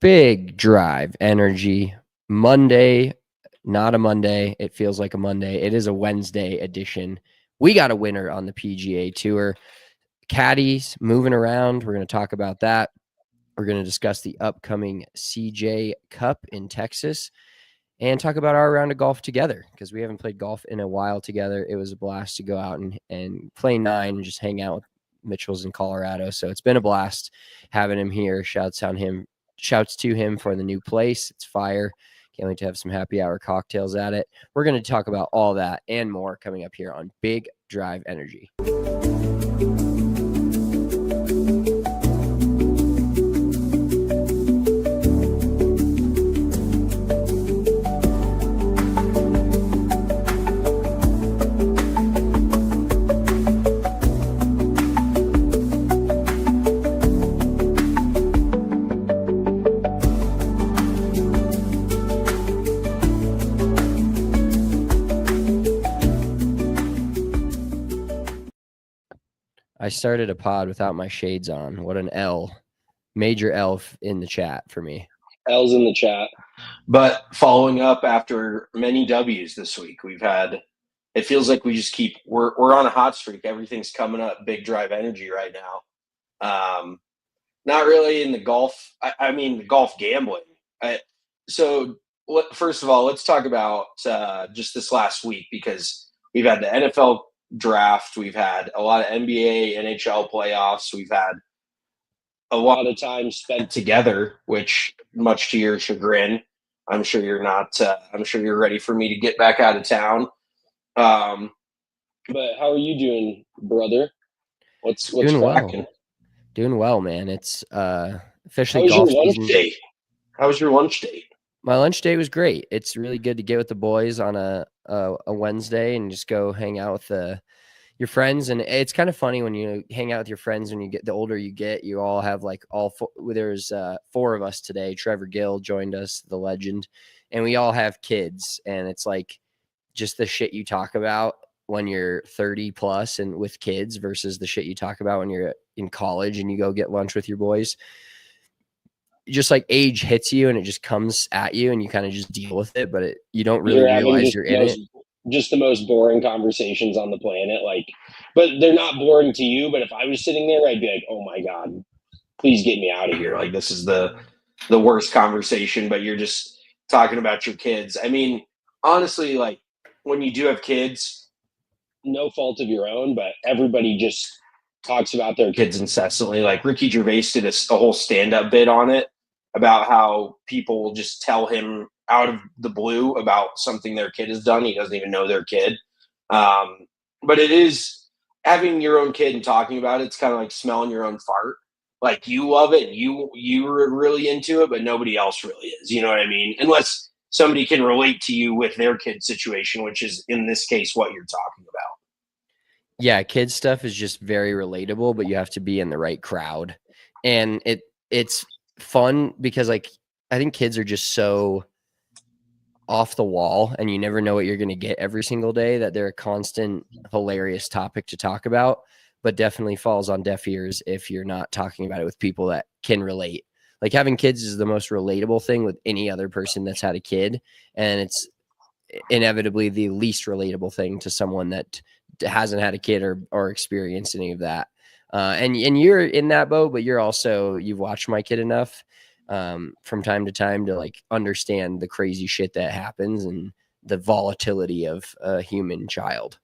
Big Drive Energy Monday, not a Monday. It feels like a Monday. It is a Wednesday edition. We got a winner on the PGA Tour. Caddies moving around. We're going to talk about that. We're going to discuss the upcoming CJ Cup in Texas and talk about our round of golf together because we haven't played golf in a while together. It was a blast to go out and play 9 and just hang out with Mitchell's in Colorado. So it's been a blast having him here. Shouts to him for the new place. It's fire. Can't wait to have some happy hour cocktails at it. We're going to talk about all that and more coming up here on Big Drive Energy. I started a pod without my shades on. What an L. Major L in the chat for me. L's in the chat. But following up after many W's this week, it feels like we just we're on a hot streak. Everything's coming up, Big Drive Energy right now. Not really in the golf. I mean, the golf gambling. First of all, let's talk about just this last week because we've had the NFL draft. We've had a lot of NBA, NHL playoffs. We've had a lot of time spent together, which much to your chagrin, I'm sure you're not, I'm sure you're ready for me to get back out of town. But how are you doing, brother? What's doing cracking? Well. Doing well, man. It's officially golf season. How was your lunch date? My lunch date was great. It's really good to get with the boys on a Wednesday and just go hang out with your friends. And it's kind of funny when you hang out with your friends when you get the older you get, you all have like there's 4 of us today. Trevor Gill joined us, the legend, and we all have kids. And it's like just the shit you talk about when you're 30 plus and with kids versus the shit you talk about when you're in college and you go get lunch with your boys. Just like age hits you and it just comes at you and you kind of just deal with it, but you don't really realize you're in it. Just the most boring conversations on the planet. But they're not boring to you. But if I was sitting there, I'd be like, oh my God, please get me out of here. Like this is the worst conversation, but you're just talking about your kids. I mean, honestly, like when you do have kids, no fault of your own, but everybody just talks about their kids incessantly. Like Ricky Gervais did a whole stand-up bit on it about how people will just tell him out of the blue about something their kid has done. He doesn't even know their kid. But it is having your own kid and talking about it. It's kind of like smelling your own fart. Like you love it. And you're really into it, but nobody else really is. You know what I mean? Unless somebody can relate to you with their kid situation, which is in this case, what you're talking about. Yeah. Kid stuff is just very relatable, but you have to be in the right crowd. And it's fun because like, I think kids are just so off the wall and you never know what you're going to get every single day that they're a constant hilarious topic to talk about, but definitely falls on deaf ears if you're not talking about it with people that can relate. Like having kids is the most relatable thing with any other person that's had a kid. And it's inevitably the least relatable thing to someone that hasn't had a kid or experienced any of that. And you're in that boat, but you've watched my kid enough from time to time to like understand the crazy shit that happens and the volatility of a human child.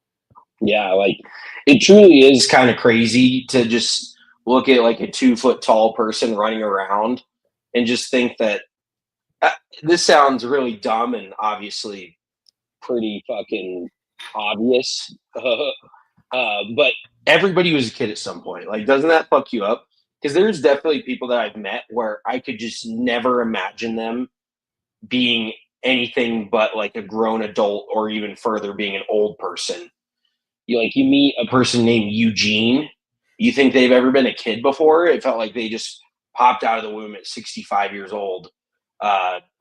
Yeah. Like it truly is kind of crazy to just look at like a 2-foot tall person running around and just think that this sounds really dumb and obviously pretty fucking obvious. But everybody was a kid at some point. Like, doesn't that fuck you up? Because there's definitely people that I've met where I could just never imagine them being anything but like a grown adult or even further being an old person. You meet a person named Eugene. You think they've ever been a kid before? It felt like they just popped out of the womb at 65 years old.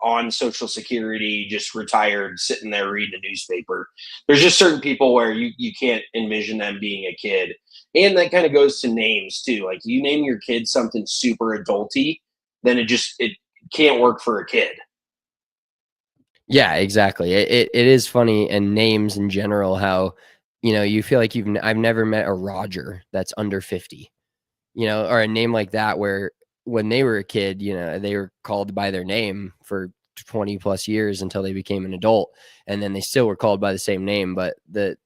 On Social Security, just retired, sitting there reading a newspaper. There's just certain people where you can't envision them being a kid. And that kind of goes to names too. Like you name your kid something super adulty, then it can't work for a kid. Yeah, exactly. It is funny, and names in general, how, you know, you feel like I've never met a Roger that's under 50, you know, or a name like that, where when they were a kid, you know, they were called by their name for 20 plus years until they became an adult, and then they still were called by the same name. But the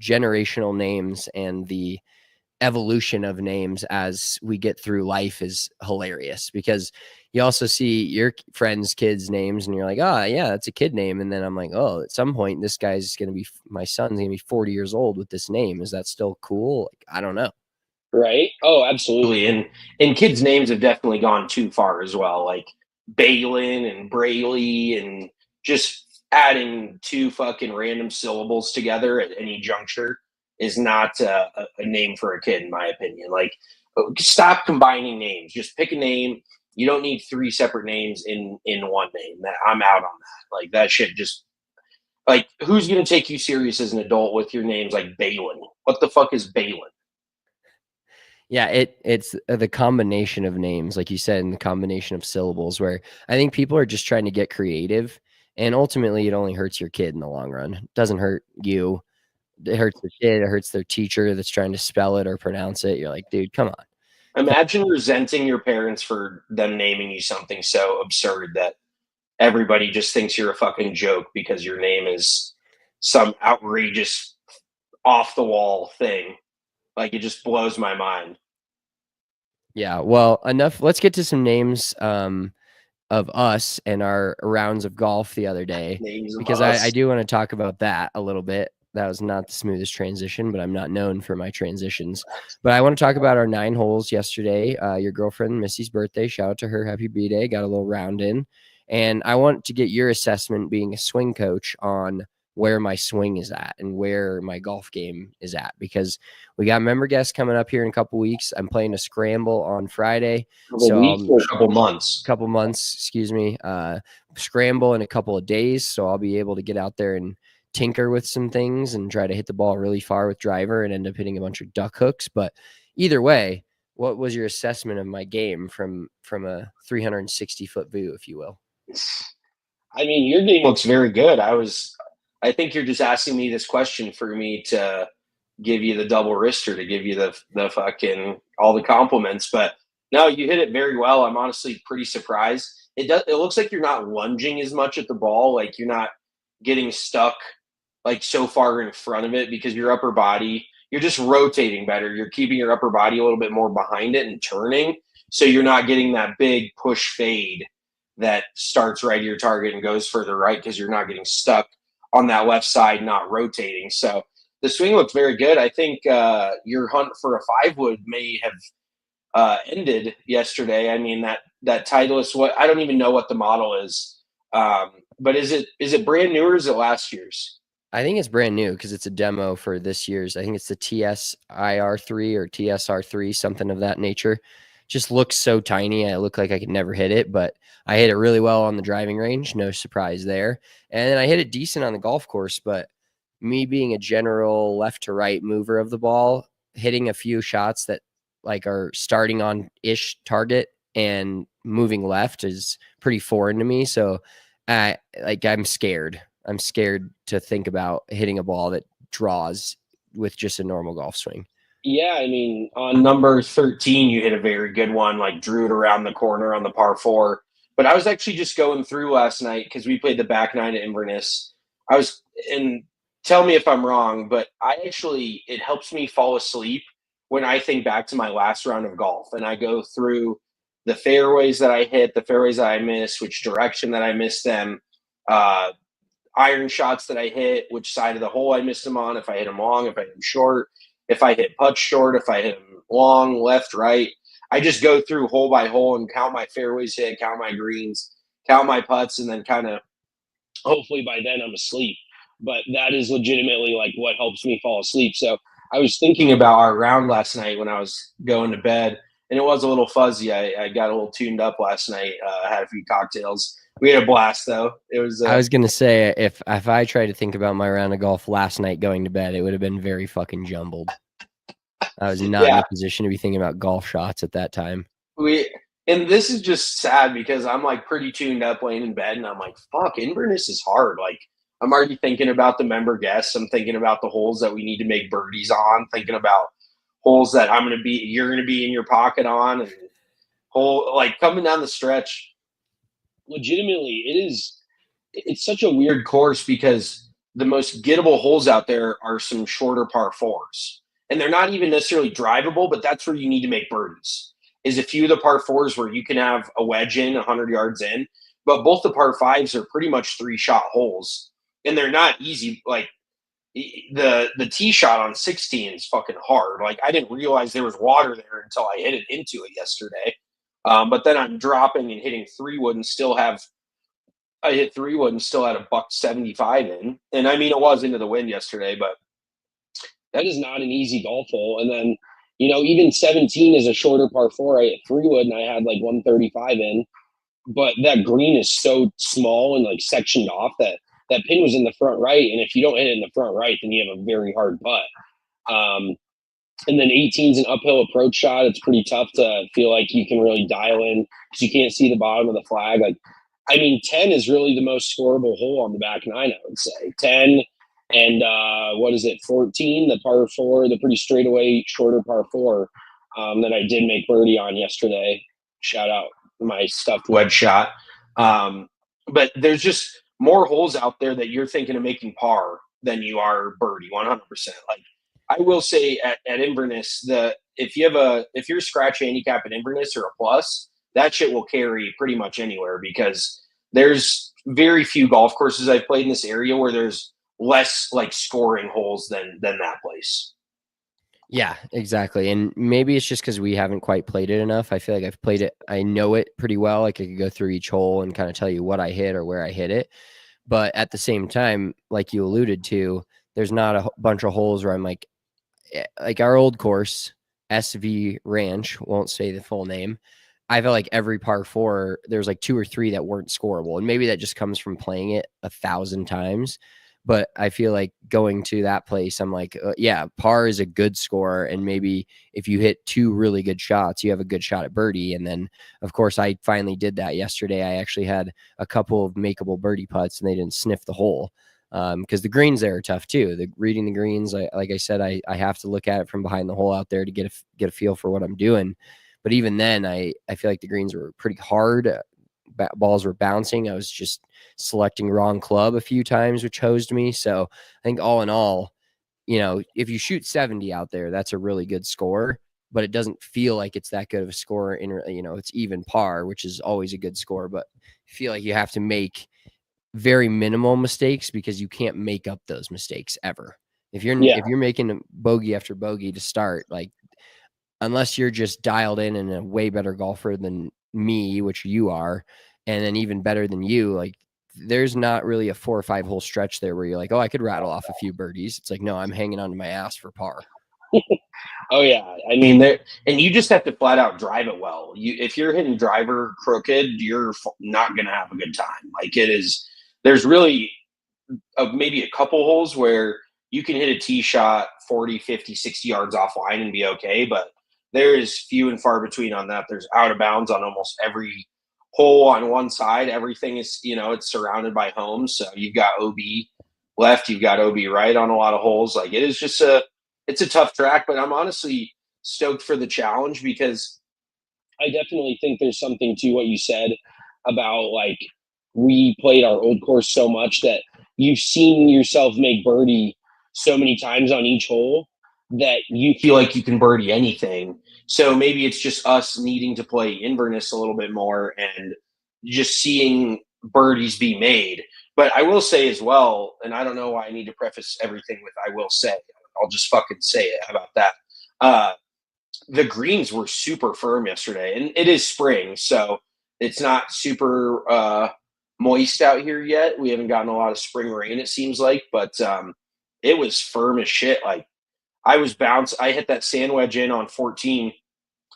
generational names and the evolution of names as we get through life is hilarious, because you also see your friends' kids' names and you're like, oh yeah, that's a kid name. And then I'm like, oh, at some point this guy's going to be, my son's going to be 40 years old with this name. Is that still cool? Like, I don't know. Right? Oh, absolutely. And kids' names have definitely gone too far as well, like Balin and Brayley, and just adding two fucking random syllables together at any juncture is not a name for a kid, in my opinion. Like, stop combining names. Just pick a name. You don't need three separate names in one name. I'm out on that. Like, that shit just, like, who's going to take you serious as an adult with your names like Balin? What the fuck is Balin? Yeah, it's the combination of names, like you said, and the combination of syllables, where I think people are just trying to get creative, and ultimately it only hurts your kid in the long run. It doesn't hurt you. It hurts the kid. It hurts their teacher that's trying to spell it or pronounce it. You're like, dude, come on. Imagine resenting your parents for them naming you something so absurd that everybody just thinks you're a fucking joke because your name is some outrageous, off the wall thing. Like, it just blows my mind. Yeah, well, enough. Let's get to some names of us and our rounds of golf the other day, because I do want to talk about that a little bit. That was not the smoothest transition, but I'm not known for my transitions. But I want to talk about our 9 holes yesterday. Your girlfriend Missy's birthday. Shout out to her. Happy B-Day. Got a little round in. And I want to get your assessment, being a swing coach, on where my swing is at and where my golf game is at, because we got member guests coming up here in a couple weeks. I'm playing a scramble on Friday. A couple months, excuse me, scramble in a couple of days. So I'll be able to get out there and tinker with some things and try to hit the ball really far with driver and end up hitting a bunch of duck hooks. But either way, what was your assessment of my game from a 360-foot view, if you will? I mean, your game looks very good. I think you're just asking me this question for me to give you the double wrister, to give you the fucking all the compliments. But no, you hit it very well. I'm honestly pretty surprised. It looks like you're not lunging as much at the ball. Like, you're not getting stuck like so far in front of it, because your upper body, you're just rotating better. You're keeping your upper body a little bit more behind it and turning. So you're not getting that big push fade that starts right at your target and goes further right, because you're not getting stuck on that left side, not rotating. So the swing looks very good. I think your hunt for a 5-wood may have ended yesterday. I mean, that Titleist, what, I don't even know what the model is. But is it brand new, or is it last year's? I think it's brand new, because it's a demo for this year's. I think it's the TSIR3 or TSR3, something of that nature. Just looks so tiny. I look like I could never hit it, but I hit it really well on the driving range. No surprise there. And then I hit it decent on the golf course, but me being a general left to right mover of the ball, hitting a few shots that like are starting on ish target and moving left is pretty foreign to me. So I'm scared. I'm scared to think about hitting a ball that draws with just a normal golf swing. Yeah, I mean, on number 13, you hit a very good one, like drew it around the corner on the par 4. But I was actually just going through last night, because we played the back 9 at Inverness. And tell me if I'm wrong, but it helps me fall asleep when I think back to my last round of golf, and I go through the fairways that I hit, the fairways that I missed, which direction that I missed them, iron shots that I hit, which side of the hole I missed them on, if I hit them long, if I hit them short, if I hit putts short, if I hit them long, left, right. I just go through hole by hole and count my fairways hit, count my greens, count my putts, and then kind of hopefully by then I'm asleep. But that is legitimately like what helps me fall asleep. So I was thinking about our round last night when I was going to bed, and it was a little fuzzy. I got a little tuned up last night. Had a few cocktails. We had a blast, though. It was. I was gonna say, if I tried to think about my round of golf last night going to bed, it would have been very fucking jumbled. I was not in a position to be thinking about golf shots at that time. And this is just sad because I'm like pretty tuned up laying in bed and I'm like, fuck, Inverness is hard. Like I'm already thinking about the member guests. I'm thinking about the holes that we need to make birdies on, thinking about holes that you're going to be in your pocket on, and like coming down the stretch. Legitimately, it's such a weird course because the most gettable holes out there are some shorter par fours. And they're not even necessarily drivable, but that's where you need to make birdies. Is a few of the par fours where you can have a wedge in 100 yards in, but both the par fives are pretty much 3-shot holes, and they're not easy. Like the tee shot on 16 is fucking hard. Like I didn't realize there was water there until I hit it into it yesterday. But then I'm dropping and hitting 3-wood and still have. I hit 3-wood and still had a $175 in, and I mean it was into the wind yesterday, but that is not an easy golf hole. And then, even 17 is a shorter par 4. I hit 3-wood and I had like 135 in, but that green is so small and like sectioned off that pin was in the front right. And if you don't hit it in the front right, then you have a very hard putt. And then 18 is an uphill approach shot. It's pretty tough to feel like you can really dial in because you can't see the bottom of the flag. Like, I mean, 10 is really the most scoreable hole on the back nine, I would say. 10 and 14, the par 4, the pretty straightaway, shorter par 4 that I did make birdie on yesterday. Shout out my stuffed wedge shot. But there's just more holes out there that you're thinking of making par than you are birdie, 100%. Like, I will say at Inverness, if you're scratch handicap at Inverness or a plus, that shit will carry pretty much anywhere because there's very few golf courses I've played in this area where there's less like scoring holes than that place. Yeah, exactly. And maybe it's just because we haven't quite played it enough. I feel like I've played it. I know it pretty well. Like I could go through each hole and kind of tell you what I hit or where I hit it. But at the same time, like you alluded to, there's not a bunch of holes where I'm like our old course, SV Ranch, won't say the full name. I felt like every par 4, there's like 2 or 3 that weren't scoreable. And maybe that just comes from playing it 1,000 times. But I feel like going to that place, I'm like, yeah, par is a good score. And maybe if you hit 2 really good shots, you have a good shot at birdie. And then, of course, I finally did that yesterday. I actually had a couple of makeable birdie putts and they didn't sniff the hole. Because the greens there are tough too. Reading the greens, like I said, I have to look at it from behind the hole out there to get a feel for what I'm doing. But even then, I feel like the greens were pretty hard. Balls were bouncing. I was just selecting wrong club a few times, which hosed me. So I think all in all, if you shoot 70 out there, that's a really good score. But it doesn't feel like it's that good of a score. It's even par, which is always a good score. But I feel like you have to make very minimal mistakes because you can't make up those mistakes ever. If you're making bogey after bogey to start, like unless you're just dialed in and a way better golfer than me, which you are, and then even better than you, like there's not really a 4 or 5 hole stretch there where you're like, oh, I could rattle off a few birdies. It's like, no, I'm hanging on to my ass for par. Oh yeah, I mean, and you just have to flat out drive it well. If you're hitting driver crooked, you're not going to have a good time. Like it is. There's really maybe a couple holes where you can hit a tee shot 40, 50, 60 yards offline and be okay, but there is few and far between on that. There's out of bounds on almost every hole on one side. Everything is, it's surrounded by homes. So you've got OB left, you've got OB right on a lot of holes. Like it is just it's a tough track, but I'm honestly stoked for the challenge because I definitely think there's something to what you said about like we played our old course so much that you've seen yourself make birdie so many times on each hole that you feel like you can birdie anything. So maybe it's just us needing to play Inverness a little bit more and just seeing birdies be made. But I will say as well, and I don't know why I need to preface everything with I will say. I'll just fucking say it. How about that? The greens were super firm yesterday, and it is spring, so it's not super moist out here yet. We haven't gotten a lot of spring rain, it seems like, but it was firm as shit. Like I hit that sand wedge in on 14.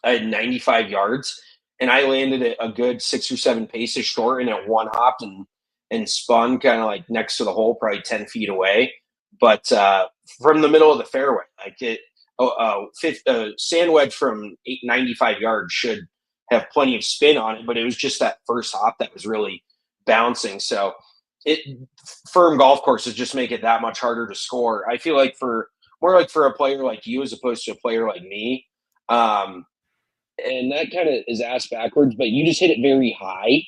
I had 95 yards, and I landed at a good 6 or 7 paces short, and it one hopped and spun kind of like next to the hole, probably 10 feet away. But from the middle of the fairway, like sand wedge from 95 yards should have plenty of spin on it, but it was just that first hop that was really bouncing. So firm golf courses just make it that much harder to score. I feel like for a player like you as opposed to a player like me, and that kind of is asked backwards, but you just hit it very high.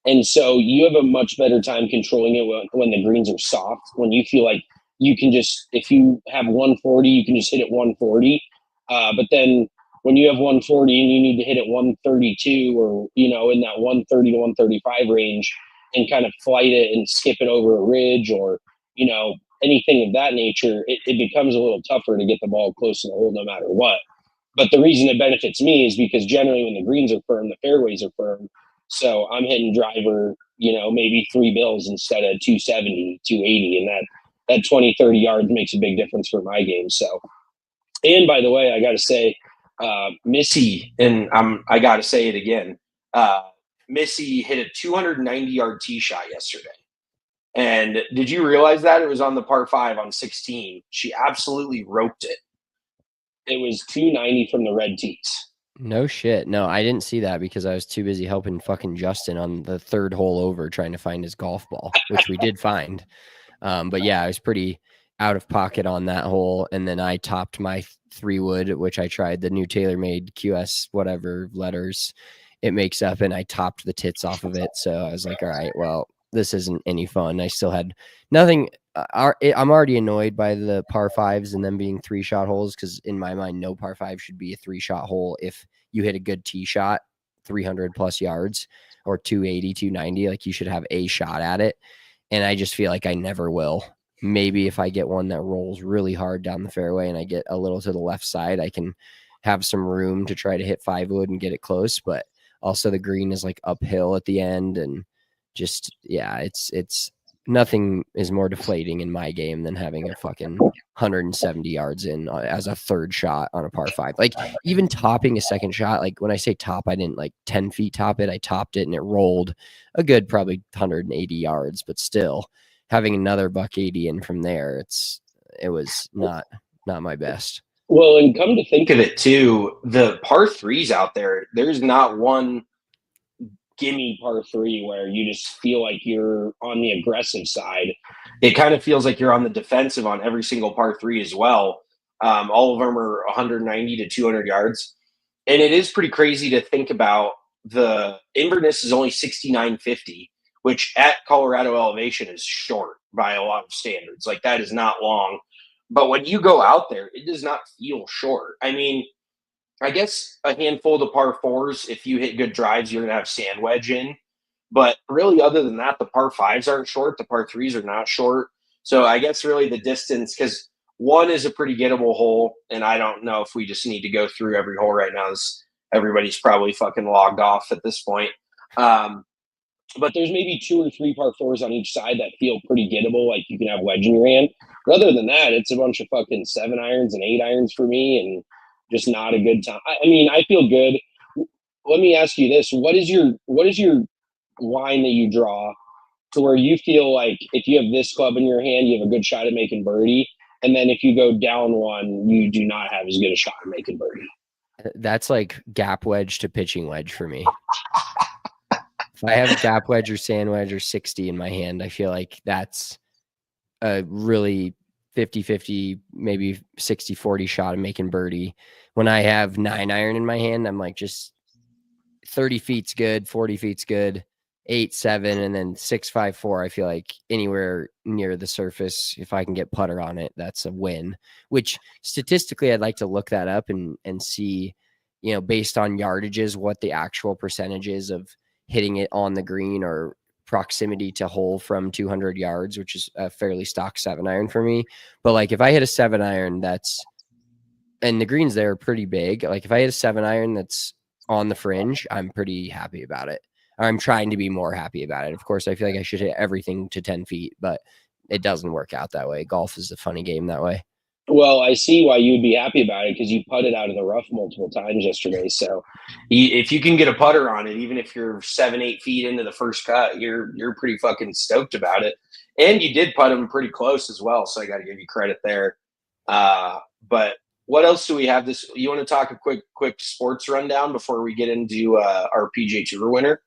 And so you have a much better time controlling it when the greens are soft, when you feel like you can just, if you have 140, you can just hit it 140. But then when you have 140 and you need to hit it 132 or, in that 130 to 135 range and kind of flight it and skip it over a ridge or, anything of that nature, it becomes a little tougher to get the ball close to the hole no matter what. But the reason it benefits me is because generally when the greens are firm, the fairways are firm. So I'm hitting driver, maybe 3 bills instead of 270, 280. And that 20, 30 yards makes a big difference for my game. So, and by the way, I got to say, Missy, and I got to say it again, Missy hit a 290-yard tee shot yesterday. And did you realize that? It was on the par 5 on 16. She absolutely roped it. It was 290 from the red tees. No shit. No, I didn't see that because I was too busy helping fucking Justin on the 3rd hole over trying to find his golf ball, which we did find. But yeah, I was pretty out of pocket on that hole. And then I topped my 3-wood, which I tried the new TaylorMade QS, whatever letters it makes up. And I topped the tits off of it. So I was like, all right, well, this isn't any fun. I still had nothing. I'm already annoyed by the par 5s and them being 3-shot holes because in my mind, no par 5 should be a 3-shot hole. If you hit a good tee shot, 300 plus yards or 280, 290, like you should have a shot at it. And I just feel like I never will. Maybe if I get one that rolls really hard down the fairway and I get a little to the left side, I can have some room to try to hit 5-wood and get it close. But also the green is like uphill at the end and just, yeah, it's nothing is more deflating in my game than having a fucking 170 yards in as a 3rd shot on a par 5. Like even topping a 2nd shot, like when I say top, I didn't like 10 feet top it. I topped it and it rolled a good probably 180 yards, but still having another $180 in from there, it was not my best. Well, and come to think of it too, the par 3s out there, there's not one gimme par 3 where you just feel like you're on the aggressive side. It kind of feels like you're on the defensive on every single par 3 as well. All of them are 190 to 200 yards. And it is pretty crazy to think about. The Inverness is only 69.50, which at Colorado elevation is short by a lot of standards. Like that is not long. But when you go out there, it does not feel short. I mean, I guess a handful of par 4s, if you hit good drives, you're going to have sand wedge in. But really, other than that, the par 5s aren't short. The par 3s are not short. So I guess really the distance, because 1 is a pretty gettable hole, and I don't know if we just need to go through every hole right now. Everybody's probably fucking logged off at this point. But there's maybe 2 or 3 par 4s on each side that feel pretty gettable, like you can have wedge in your hand. But other than that, it's a bunch of fucking 7 irons and 8 irons for me, and just not a good time. I mean, I feel good. Let me ask you this: what is your line that you draw to where you feel like if you have this club in your hand, you have a good shot at making birdie, and then if you go down 1, you do not have as good a shot at making birdie? That's like gap wedge to pitching wedge for me. If I have gap wedge or sand wedge or 60 in my hand, I feel like that's a really 50-50, maybe 60-40 shot of making birdie. When I have 9 iron in my hand, I'm like just 30 feet's good, 40 feet's good, 8, 7, and then 6, 5, 4. I feel like anywhere near the surface, if I can get putter on it, that's a win. Which statistically, I'd like to look that up and see, based on yardages, what the actual percentage is of hitting it on the green or proximity to hole from 200 yards, which is a fairly stock 7 iron for me. But like if I hit a 7 iron and the greens there are pretty big, like if I hit a 7 iron that's on the fringe, I'm pretty happy about it. I'm trying to be more happy about it. Of course, I feel like I should hit everything to 10 feet, but it doesn't work out that way. Golf is a funny game that way. Well, I see why you'd be happy about it because you putted out of the rough multiple times yesterday. So if you can get a putter on it, even if you're 7, 8 feet into the first cut, you're pretty fucking stoked about it. And you did putt him pretty close as well, so I got to give you credit there. But what else do we have this? You want to talk a quick sports rundown before we get into our PGA Tour winner?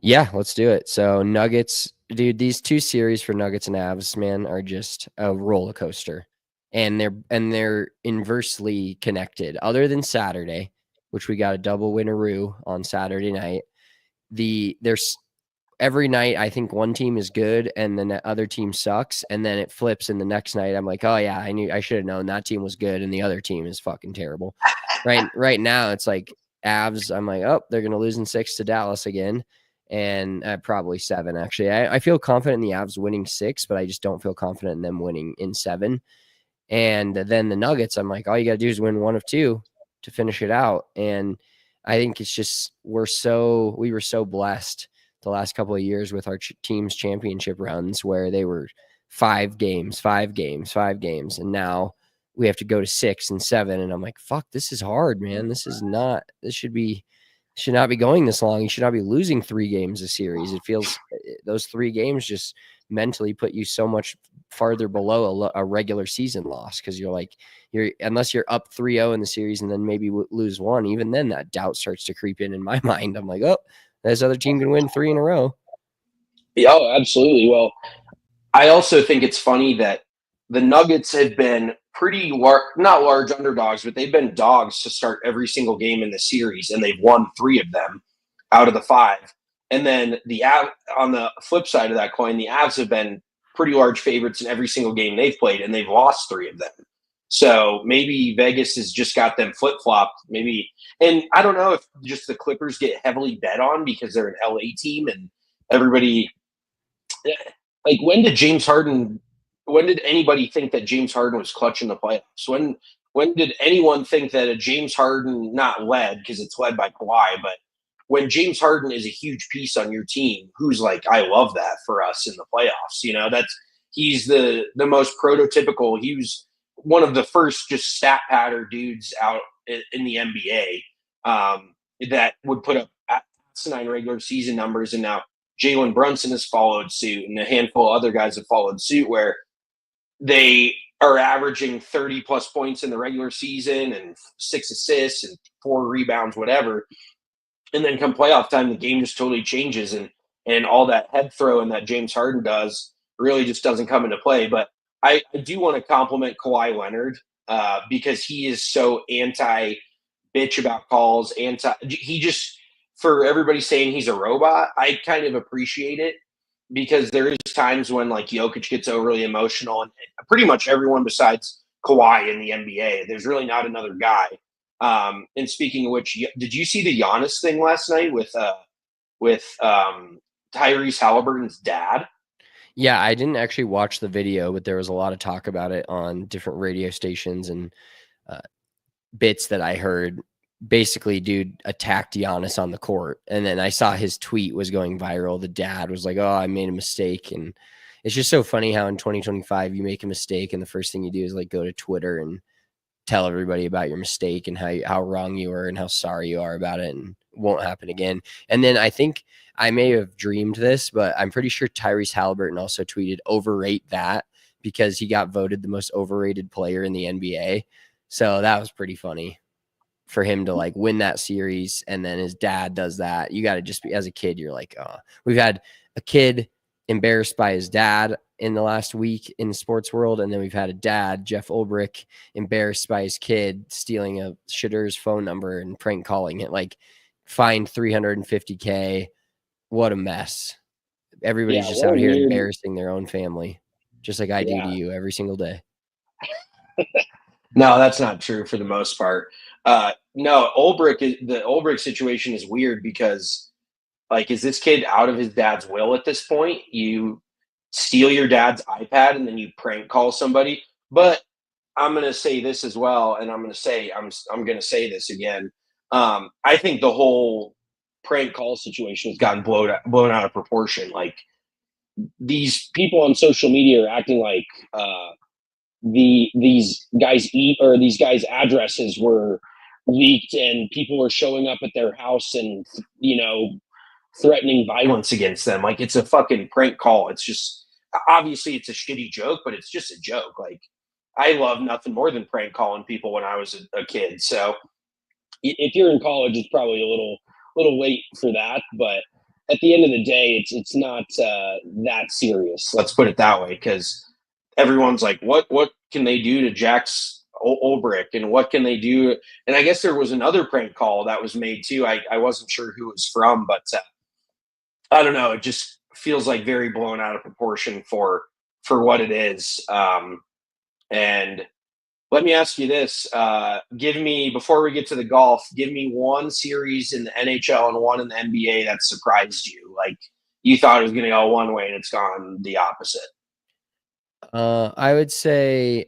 Yeah, let's do it. So Nuggets, dude, these two series for Nuggets and Avs, man, are just a roller coaster. And they're inversely connected. Other than Saturday, which we got a double winneroo on Saturday night. There's every night I think one team is good and then the other team sucks, and then it flips, and the next night I'm like, oh yeah, I should have known that team was good and the other team is fucking terrible. Right now it's like Avs, I'm like, oh, they're gonna lose in 6 to Dallas again, and probably 7 actually. I feel confident in the Avs winning 6, but I just don't feel confident in them winning in 7. And then the Nuggets, I'm like, all you got to do is win 1 of 2 to finish it out. And I think it's just we were so blessed the last couple of years with our team's championship runs where they were 5 games, 5 games, 5 games. And now we have to go to 6 and 7. And I'm like, fuck, this is hard, man. This should not be going this long. You should not be losing 3 games a series. It feels those 3 games just mentally put you so much farther below a regular season loss, because unless you're up 3-0 in the series and then maybe lose 1, even then that doubt starts to creep in my mind. I'm like, oh, this other team can win 3 in a row. Yeah, oh, absolutely. Well, I also think it's funny that the Nuggets have been pretty not large underdogs, but they've been dogs to start every single game in the series, and they've won 3 of them out of the 5. And then on the flip side of that coin, the Avs have been pretty large favorites in every single game they've played, and they've lost 3 of them. So maybe Vegas has just got them flip-flopped. Maybe, and I don't know if just the Clippers get heavily bet on because they're an LA team and everybody. Like, when did anybody think that James Harden was clutch in the playoffs? When did anyone think that a James Harden, not led because it's led by Kawhi, but when James Harden is a huge piece on your team, who's like, I love that for us in the playoffs. You know, he's the most prototypical. He was one of the first just stat patter dudes out in the NBA that would put up asinine regular season numbers. And now Jalen Brunson has followed suit, and a handful of other guys have followed suit, where they are averaging 30 plus points in the regular season and 6 assists and 4 rebounds, whatever. And then come playoff time, the game just totally changes, and all that head throwing that James Harden does really just doesn't come into play. But I do want to compliment Kawhi Leonard because he is so anti-bitch about calls. He just, for everybody saying he's a robot, I kind of appreciate it, because there is times when like Jokic gets overly emotional, and pretty much everyone besides Kawhi in the NBA, there's really not another guy. And speaking of which, did you see the Giannis thing last night with Tyrese Halliburton's dad? Yeah, I didn't actually watch the video, but there was a lot of talk about it on different radio stations and bits that I heard. Basically, dude attacked Giannis on the court, and then I saw his tweet was going viral. The dad was like, oh, I made a mistake. And it's just so funny how in 2025 you make a mistake and the first thing you do is like go to Twitter and tell everybody about your mistake and how wrong you were and how sorry you are about it, and it won't happen again. And then I think I may have dreamed this, but I'm pretty sure Tyrese Halliburton also tweeted overrate that, because he got voted the most overrated player in the NBA. So that was pretty funny for him to like win that series. And then his dad does that. You got to just be, as a kid, you're like, oh, we've had a kid embarrassed by his dad in the last week in the sports world. And then we've had a dad, Jeff Ulbrich, embarrassed by his kid stealing a shitter's phone number and prank calling it, like fined $350K. What a mess. Everybody's just out here embarrassing their own family, just like I do to you every single day. No, that's not true for the most part. No, the Ulbrich situation is weird because, like, is this kid out of his dad's will at this point? You steal your dad's iPad and then you prank call somebody. But I'm going to say this as well, and I'm going to say this again. I think the whole prank call situation has gotten blown out of proportion. Like, these people on social media are acting like these guys' addresses were leaked and people were showing up at their house and, you know, threatening violence against them. Like, it's a fucking prank call. It's just, obviously it's a shitty joke, but it's just a joke. Like, I love nothing more than prank calling people when I was a kid. So if you're in college, it's probably a little late for that. But at the end of the day, it's not that serious. let's put it that way, because everyone's like, what can they do to Jack's Ulbrich, and what can they do? And I guess there was another prank call that was made too. I wasn't sure who it was from, but I don't know. It just feels like very blown out of proportion for what it is. And let me ask you this: give me, before we get to the golf, give me one series in the NHL and one in the NBA that surprised you. Like you thought it was going to go one way and it's gone the opposite. I would say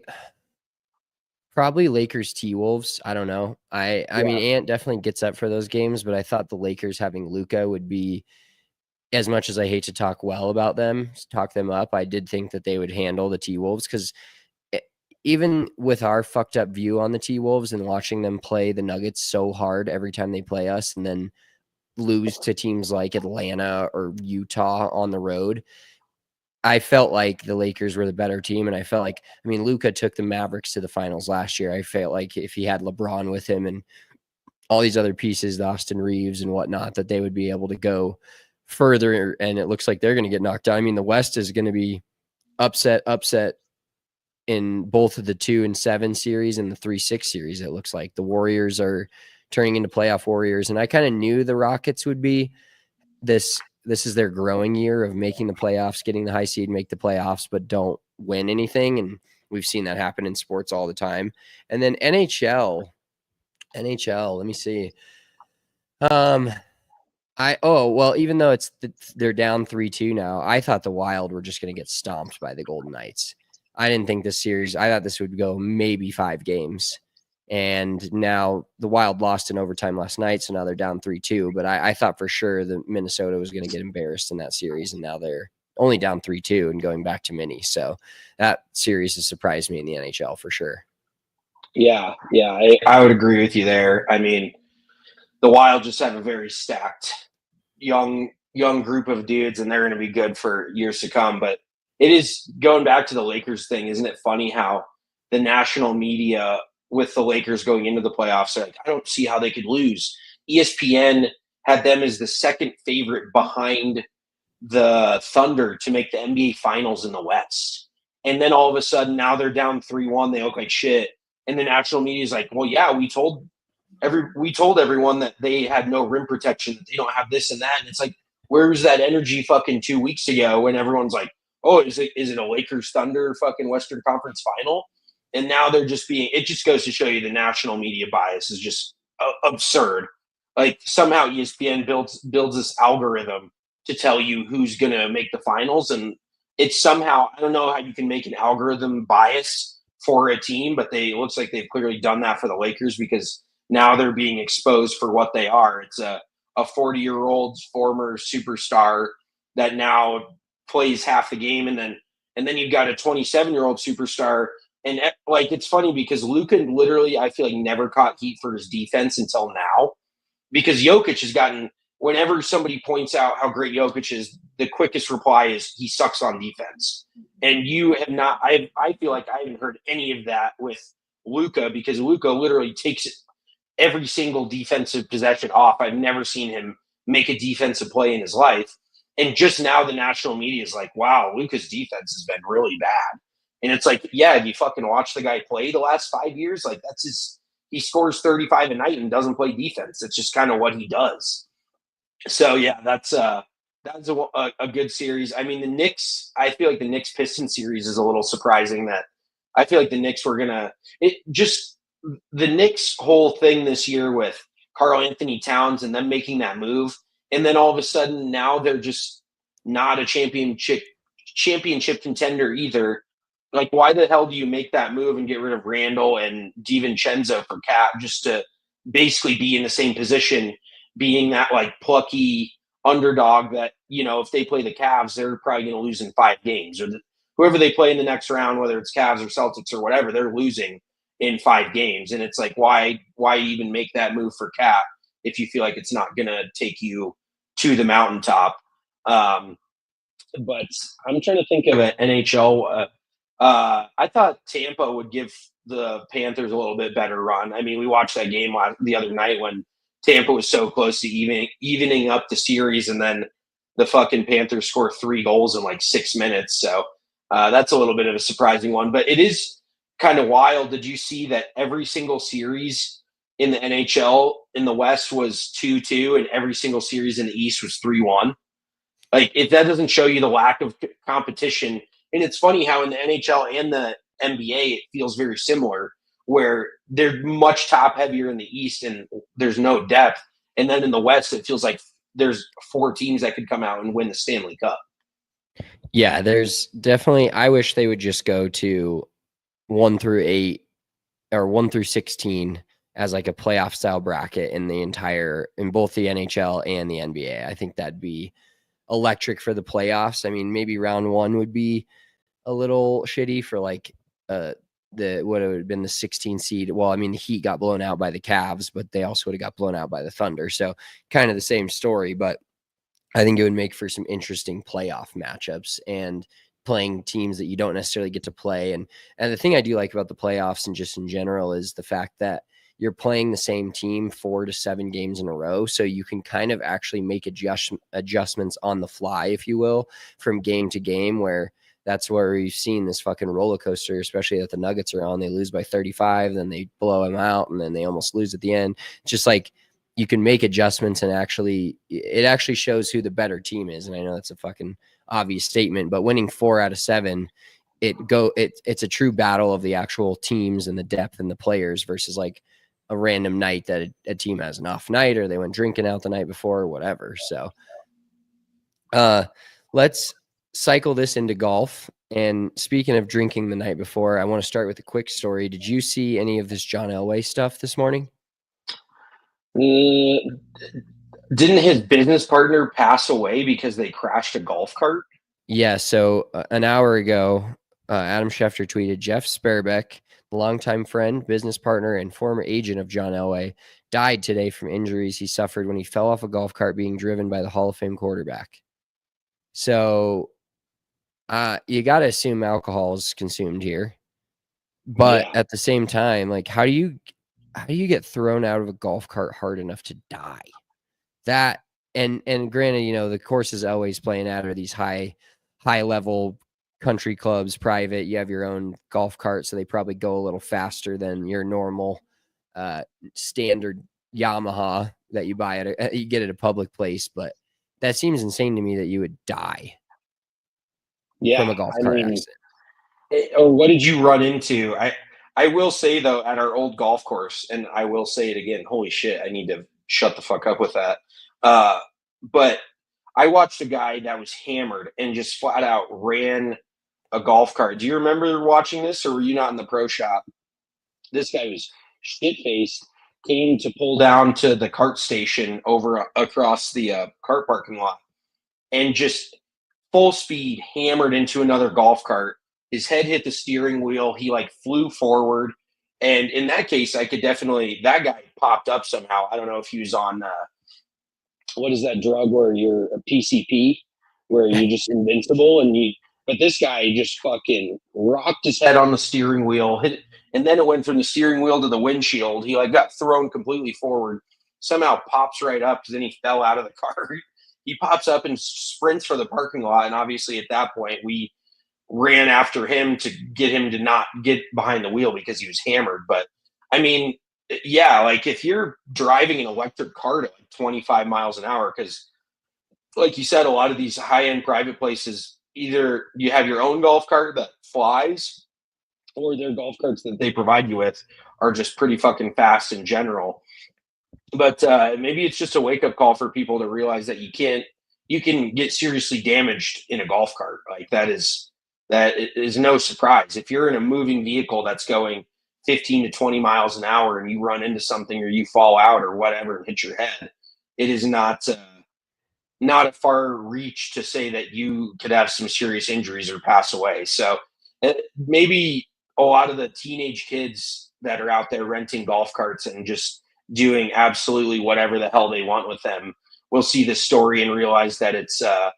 probably Lakers T-Wolves. I don't know. I mean, Ant definitely gets up for those games, but I thought the Lakers having Luka would be, as much as I hate to talk well about them, talk them up, I did think that they would handle the T-Wolves, because even with our fucked up view on the T-Wolves and watching them play the Nuggets so hard every time they play us and then lose to teams like Atlanta or Utah on the road, I felt like the Lakers were the better team. And I felt like, I mean, Luka took the Mavericks to the finals last year. I felt like if he had LeBron with him and all these other pieces, the Austin Reeves and whatnot, that they would be able to go further. And it looks like they're going to get knocked out. I mean, the West is going to be upset in both of the 2-7 series and the 3-6 series. It looks like the Warriors are turning into playoff warriors. And I kind of knew the Rockets would be this is their growing year of making the playoffs, getting the high seed, make the playoffs, but don't win anything. And we've seen that happen in sports all the time. And then NHL, let me see. Even though they're down 3-2 now, I thought the Wild were just going to get stomped by the Golden Knights. I didn't think this series, I thought this would go maybe 5 games. And now the Wild lost in overtime last night, so now they're down 3-2. But I thought for sure that Minnesota was going to get embarrassed in that series, and now they're only down 3-2 and going back to mini. So that series has surprised me in the NHL for sure. Yeah, I would agree with you there. I mean, the Wild just have a very stacked young group of dudes, and they're going to be good for years to come. But it is, going back to the Lakers thing, isn't it funny how the national media with the Lakers going into the playoffs are like, I don't see how they could lose. ESPN had them as the second favorite behind the Thunder to make the NBA Finals in the West. And then all of a sudden, now they're down 3-1. They look like shit. And the national media is like, well, yeah, we told everyone that they had no rim protection, that they don't have this and that. And it's like, where was that energy fucking 2 weeks ago when everyone's like, oh, is it a Lakers Thunder fucking Western Conference final? And now they're just it just goes to show you the national media bias is just absurd. Like somehow ESPN builds this algorithm to tell you who's going to make the finals. And it's somehow, I don't know how you can make an algorithm bias for a team, but it looks like they've clearly done that for the Lakers, because now they're being exposed for what they are. It's a 40-year-old former superstar that now plays half the game. And then you've got a 27-year-old superstar. And like, it's funny because Luka literally, I feel like, never caught heat for his defense until now, because Jokic has gotten, whenever somebody points out how great Jokic is, the quickest reply is he sucks on defense. And you have not, I feel like I haven't heard any of that with Luka, because Luka literally takes every single defensive possession off. I've never seen him make a defensive play in his life. And just now the national media is like, wow, Luka's defense has been really bad. And it's like, yeah, have you fucking watched the guy play the last 5 years? Like, he scores 35 a night and doesn't play defense. It's just kind of what he does. So yeah, that's a good series. I mean, the Knicks, I feel like the Knicks Pistons series is a little surprising. That I feel like the Knicks were the Knicks whole thing this year with Karl Anthony Towns and them making that move. And then all of a sudden now they're just not a championship contender either. Like, why the hell do you make that move and get rid of Randall and DiVincenzo for Cap just to basically be in the same position, being that like plucky underdog that, you know, if they play the Cavs, they're probably going to lose in 5 games, or whoever they play in the next round, whether it's Cavs or Celtics or whatever, they're losing in 5 games. And it's like, why even make that move for Cap if you feel like it's not going to take you to the mountaintop? But I'm trying to think of an NHL I thought Tampa would give the Panthers a little bit better run. I mean, we watched that game the other night when Tampa was so close to evening up the series, and then the fucking Panthers score 3 goals in like 6 minutes. So that's a little bit of a surprising one. But it is kind of wild. Did you see that every single series in the NHL in the West was 2-2, and every single series in the East was 3-1? Like, if that doesn't show you the lack of competition. And it's funny how in the NHL and the NBA, it feels very similar, where they're much top heavier in the East and there's no depth. And then in the West, it feels like there's 4 teams that could come out and win the Stanley Cup. Yeah, there's definitely, I wish they would just go to 1 through 8 or 1 through 16 as like a playoff style bracket in both the NHL and the NBA. I think that'd be electric for the playoffs. I mean, maybe round 1 would be a little shitty for like what it would have been the 16 seed. Well, I mean, the Heat got blown out by the Cavs, but they also would have got blown out by the Thunder. So kind of the same story, but I think it would make for some interesting playoff matchups and playing teams that you don't necessarily get to play. And the thing I do like about the playoffs and just in general is the fact that you're playing the same team 4 to 7 games in a row. So you can kind of actually make adjustments on the fly, if you will, from game to game, where that's where we've seen this fucking roller coaster, especially that the Nuggets are on. They lose by 35, then they blow them out, and then they almost lose at the end. It's just like you can make adjustments, and it actually shows who the better team is. And I know that's a fucking obvious statement, but winning 4 out of 7, it's a true battle of the actual teams and the depth and the players versus like a random night that a team has an off night or they went drinking out the night before or whatever. So let's cycle this into golf. And speaking of drinking the night before, I want to start with a quick story. Did you see any of this John Elway stuff this morning? Didn't his business partner pass away because they crashed a golf cart? Yeah. So an hour ago, Adam Schefter tweeted, Jeff Sperbeck, the longtime friend, business partner, and former agent of John Elway, died today from injuries he suffered when he fell off a golf cart being driven by the Hall of Fame quarterback. So you got to assume alcohol is consumed here. But at the same time, like, how do you get thrown out of a golf cart hard enough to die? That and granted, you know, the courses always playing at are these high level country clubs, private. You have your own golf cart, so they probably go a little faster than your normal standard Yamaha that you buy you get at a public place. But that seems insane to me that you would die from a golf cart accident. Or what did you run into? I will say, though, at our old golf course, and I will say it again, holy shit, I need to shut the fuck up with that. But I watched a guy that was hammered and just flat out ran a golf cart. Do you remember watching this, or were you not in the pro shop? This guy was shit-faced, came to pull down to the cart station across the cart parking lot, and just full speed hammered into another golf cart. His head hit the steering wheel. He like flew forward. And in that case, that guy popped up somehow. I don't know if he was on, what is that drug where you're a PCP, where you're just invincible but this guy just fucking rocked his head on the steering wheel, and then it went from the steering wheel to the windshield. He like got thrown completely forward, somehow pops right up because then he fell out of the car. He pops up and sprints for the parking lot. And obviously at that point, we ran after him to get him to not get behind the wheel because he was hammered. But I mean, yeah, like if you're driving an electric cart at like 25 miles an hour, because like you said, a lot of these high-end private places, either you have your own golf cart that flies or their golf carts that they provide you with are just pretty fucking fast in general. But maybe it's just a wake-up call for people to realize that you can get seriously damaged in a golf cart. Like that is no surprise. If you're in a moving vehicle that's going 15 to 20 miles an hour and you run into something or you fall out or whatever and hit your head, it is not a far reach to say that you could have some serious injuries or pass away. So maybe a lot of the teenage kids that are out there renting golf carts and just doing absolutely whatever the hell they want with them will see this story and realize that it's a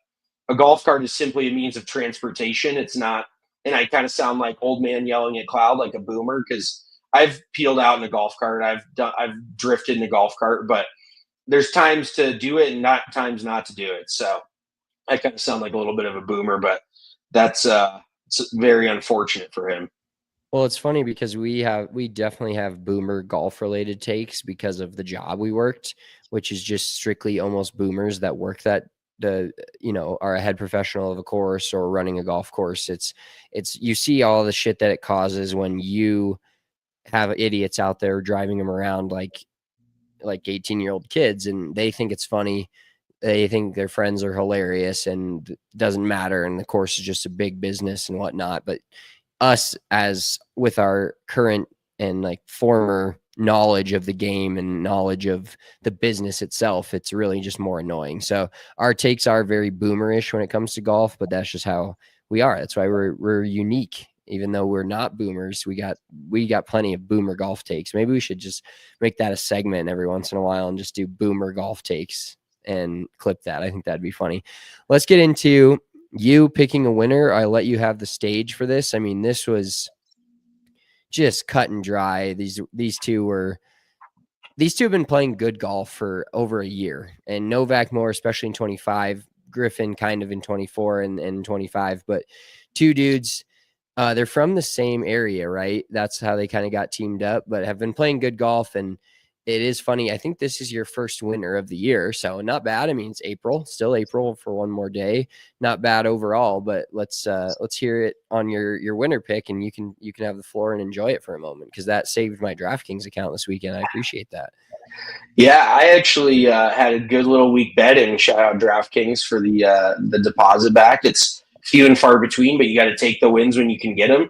golf cart is simply a means of transportation. It's not and I kind of sound like old man yelling at cloud, like a boomer, because I've peeled out in a golf cart. I've drifted in a golf cart, but there's times to do it and not times not to do it. So I kind of sound like a little bit of a boomer, but that's it's very unfortunate for him. Well, it's funny because we definitely have boomer golf related takes because of the job we worked, which is just strictly almost boomers that work that are a head professional of a course or running a golf course. It's you see all the shit that it causes when you have idiots out there driving them around like 18-year-old kids, and they think it's funny. They think their friends are hilarious and it doesn't matter. And the course is just a big business and whatnot. But us, as with our current and like former knowledge of the game and knowledge of the business itself, it's really just more annoying. So our takes are very boomerish when it comes to golf, but that's just how we are. That's why we're unique. Even though we're not boomers, we got plenty of boomer golf takes. Maybe we should just make that a segment every once in a while and just do boomer golf takes and clip that. I think that'd be funny. Let's get into you picking a winner. I'll let you have the stage for this. I mean, this was just cut and dry. These two have been playing good golf for over a year, and Novak more, especially in 25, Griffin kind of in 24 and 25, but two dudes. They're from the same area, right? That's how they kind of got teamed up, but have been playing good golf. And it is funny. I think this is your first winner of the year, so not bad. I mean, it's still April for one more day. Not bad overall, but let's hear it on your winner pick, and you can have the floor and enjoy it for a moment, because that saved my DraftKings account this weekend. I appreciate that. Yeah, I actually had a good little week betting. Shout out DraftKings for the deposit back. It's few and far between, but you got to take the wins when you can get them.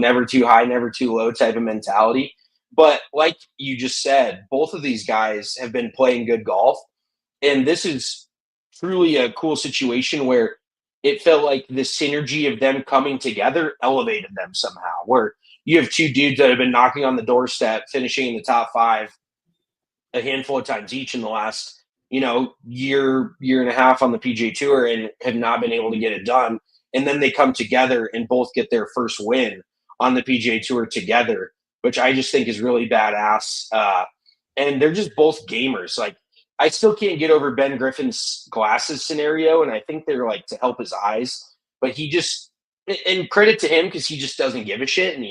Never too high, never too low type of mentality. But like you just said, both of these guys have been playing good golf. And this is truly a cool situation where it felt like the synergy of them coming together elevated them somehow, where you have two dudes that have been knocking on the doorstep, finishing in the top 5 a handful of times each in the last year and a half on the PGA Tour, and have not been able to get it done. And then they come together and both get their first win on the PGA Tour together, which I just think is really badass. And they're just both gamers. Like, I still can't get over Ben Griffin's glasses scenario, and I think they're like to help his eyes. But he just, and credit to him, because he just doesn't give a shit, and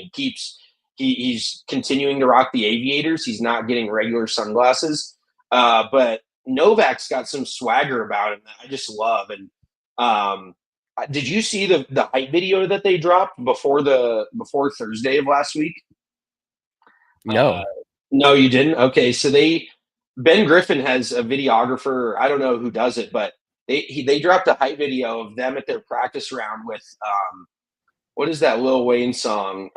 he's continuing to rock the aviators. He's not getting regular sunglasses. But Novak's got some swagger about him that I just love. And did you see the hype video that they dropped before Thursday of last week? No. No, you didn't? Okay, so Ben Griffin has a videographer. I don't know who does it, but they dropped a hype video of them at their practice round with what is that Lil Wayne song?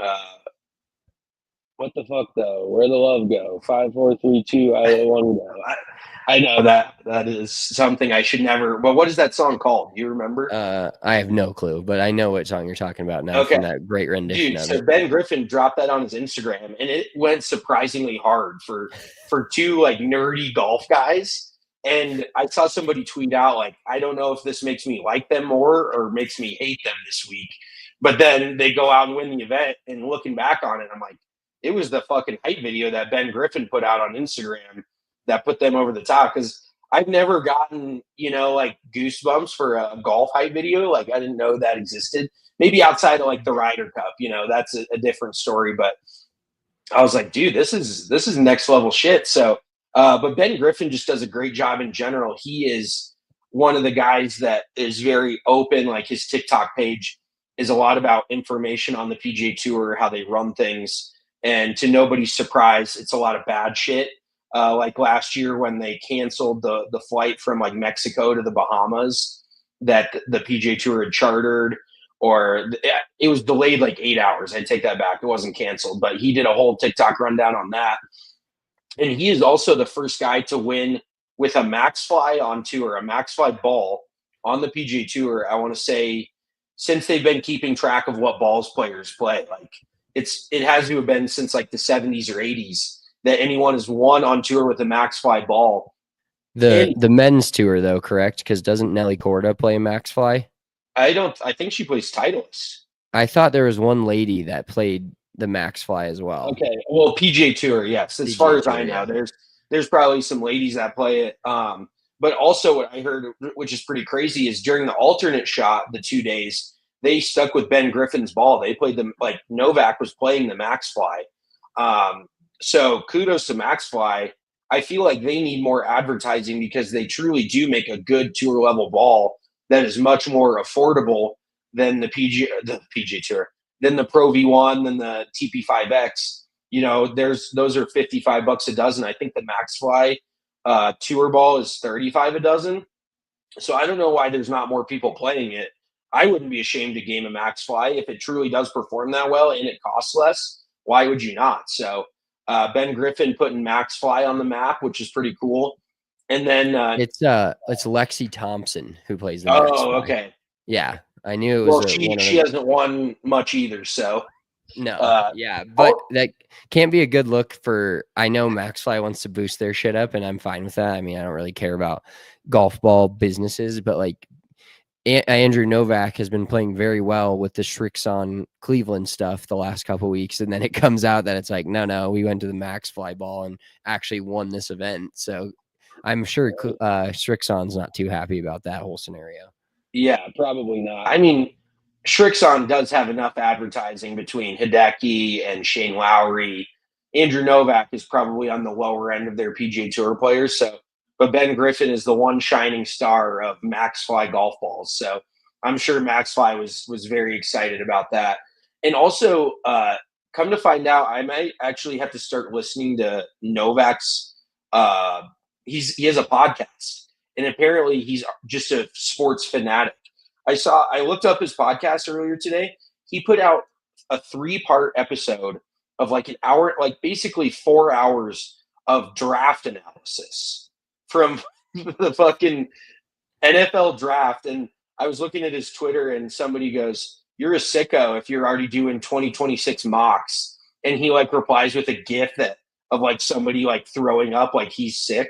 What the fuck though? Where the love go? 5, 4, 3, 2. I let one go. I know that is something I should never. But what is that song called? Do you remember? I have no clue, but I know what song you're talking about now. Okay. From that great rendition. Dude, so Ben Griffin dropped that on his Instagram, and it went surprisingly hard for two like nerdy golf guys. And I saw somebody tweet out like, I don't know if this makes me like them more or makes me hate them this week. But then they go out and win the event, and looking back on it, I'm like, it was the fucking hype video that Ben Griffin put out on Instagram that put them over the top, because I've never gotten, like goosebumps for a golf hype video. Like, I didn't know that existed. Maybe outside of like the Ryder Cup, that's a different story. But I was like, dude, this is next level shit. So, but Ben Griffin just does a great job in general. He is one of the guys that is very open. Like, his TikTok page is a lot about information on the PGA Tour, how they run things. And to nobody's surprise, it's a lot of bad shit. Like last year when they canceled the flight from like Mexico to the Bahamas that the PGA Tour had chartered, or it was delayed like 8 hours. I take that back. It wasn't canceled, but he did a whole TikTok rundown on that. And he is also the first guy to win with a MaxFly on tour, a MaxFly ball on the PGA Tour. I want to say since they've been keeping track of what balls players play, like it has to have been since like the 70s or 80s that anyone has won on tour with a MaxFly ball. The men's tour though, correct? Because doesn't Nelly Corda play MaxFly? I think she plays Titleist. I thought there was one lady that played the Max Fly as well. Okay. Well, PGA Tour, yes. As PGA far as Tour, I know, yeah. there's probably some ladies that play it. But also what I heard, which is pretty crazy, is during the alternate shot, the 2 days, they stuck with Ben Griffin's ball. They played them like Novak was playing the Max Fly. So kudos to Max Fly. I feel like they need more advertising because they truly do make a good tour level ball that is much more affordable than the PGA Tour, than the Pro V1, than the TP5X. You know, those are $55 a dozen. I think the Max Fly tour ball is 35 a dozen. So I don't know why there's not more people playing it. I wouldn't be ashamed to game a Max Fly if it truly does perform that well and it costs less. Why would you not? So Ben Griffin putting Max Fly on the map, which is pretty cool. And then It's Lexi Thompson who plays the Max Fly. okay. Yeah, I knew it was. Well, she hasn't won much either, so no, yeah, but that can't be a good look for. I know Max Fly wants to boost their shit up, and I'm fine with that. I mean, I don't really care about golf ball businesses, but like Andrew Novak has been playing very well with the Shrixon Cleveland stuff the last couple of weeks, and then it comes out that it's like, no, we went to the Max Fly ball and actually won this event. So I'm sure Shrixon's not too happy about that whole scenario. Yeah, probably not. I mean, Shrixon does have enough advertising between Hideki and Shane Lowry. Andrew Novak is probably on the lower end of their PGA Tour players. So, but Ben Griffin is the one shining star of Max Fly golf balls. So, I'm sure Max Fly was very excited about that. And also, come to find out, I might actually have to start listening to Novak's. He has a podcast, and apparently he's just a sports fanatic. I looked up his podcast earlier today. He put out a 3-part episode of like an hour, like basically 4 hours of draft analysis from the fucking NFL draft. And I was looking at his Twitter and somebody goes, "You're a sicko if you're already doing 2026 mocks." And he like replies with a GIF of like somebody like throwing up like he's sick.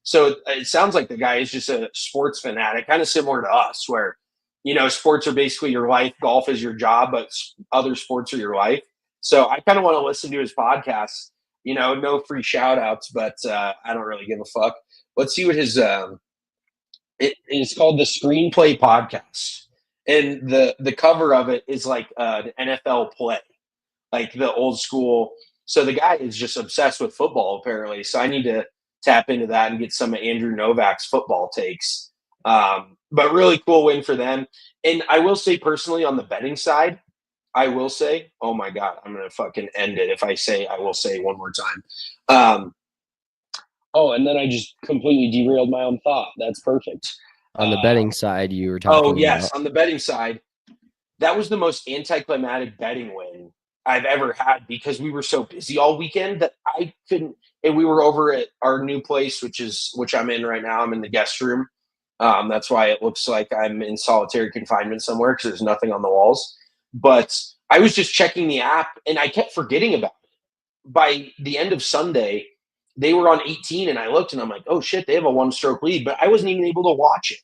So it sounds like the guy is just a sports fanatic, kind of similar to us, where, you know, sports are basically your life, golf is your job, but other sports are your life. So I kind of want to listen to his podcast. You know, no free shout outs, but I don't really give a fuck. Let's see what his it is called, the Screenplay Podcast. And the cover of it is like an NFL play, like the old school. So the guy is just obsessed with football, apparently. So I need to tap into that and get some of Andrew Novak's football takes. But really cool win for them. And I will say personally, on the betting side, I will say, oh my God, I'm going to fucking end it if I say I will say one more time. And then I just completely derailed my own thought. That's perfect. On the betting side, you were talking about. On the betting side, that was the most anticlimactic betting win I've ever had because we were so busy all weekend that I couldn't. And we were over at our new place, which I'm in right now. I'm in the guest room. That's why it looks like I'm in solitary confinement somewhere because there's nothing on the walls. But I was just checking the app and I kept forgetting about it. By the end of Sunday, they were on 18 and I looked and I'm like, oh shit, they have a 1-stroke lead, but I wasn't even able to watch it.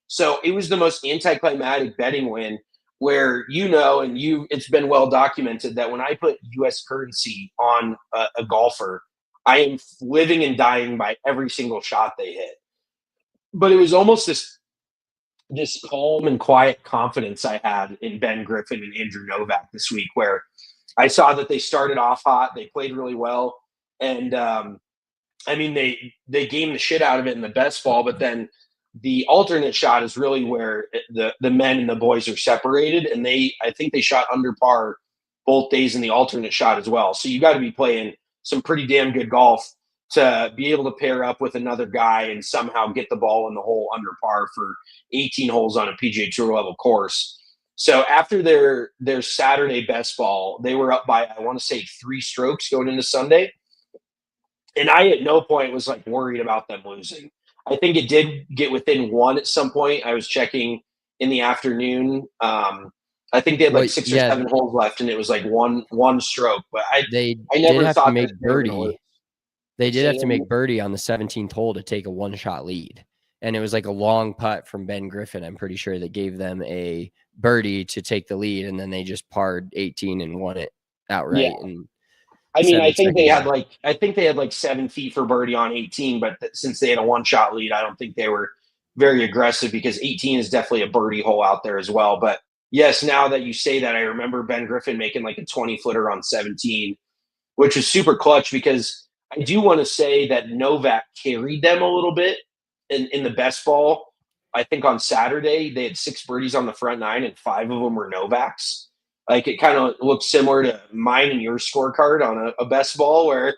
So it was the most anticlimactic betting win where, you know, and it's been well documented that when I put US currency on a golfer, I am living and dying by every single shot they hit. But it was almost this calm and quiet confidence I had in Ben Griffin and Andrew Novak this week, where I saw that they started off hot, they played really well, and I mean they gamed the shit out of it in the best ball, but then the alternate shot is really where the men and the boys are separated, and I think they shot under par both days in the alternate shot as well. So you got to be playing some pretty damn good golf to be able to pair up with another guy and somehow get the ball in the hole under par for 18 holes on a PGA Tour level course. So after their Saturday best ball, they were up by, I want to say, 3 strokes going into Sunday. And I at no point was like worried about them losing. I think it did get within 1 at some point. I was checking in the afternoon. I think they had like 6 or 7 holes left, and it was like one stroke. But I never have thought to make birdie. They did have to make birdie on the 17th hole to take a 1-shot lead, and it was like a long putt from Ben Griffin. I'm pretty sure that gave them a birdie to take the lead, and then they just parred 18 and won it outright. Yeah. And I mean, I think they had like 7 feet for birdie on 18, but since they had a 1-shot lead, I don't think they were very aggressive, because 18 is definitely a birdie hole out there as well. But yes, now that you say that, I remember Ben Griffin making like a 20-footer on 17, which is super clutch, because I do want to say that Novak carried them a little bit in the best ball. I think on Saturday they had 6 birdies on the front 9, and 5 of them were Novak's. Like, it kind of looks similar to mine and your scorecard on a best ball, where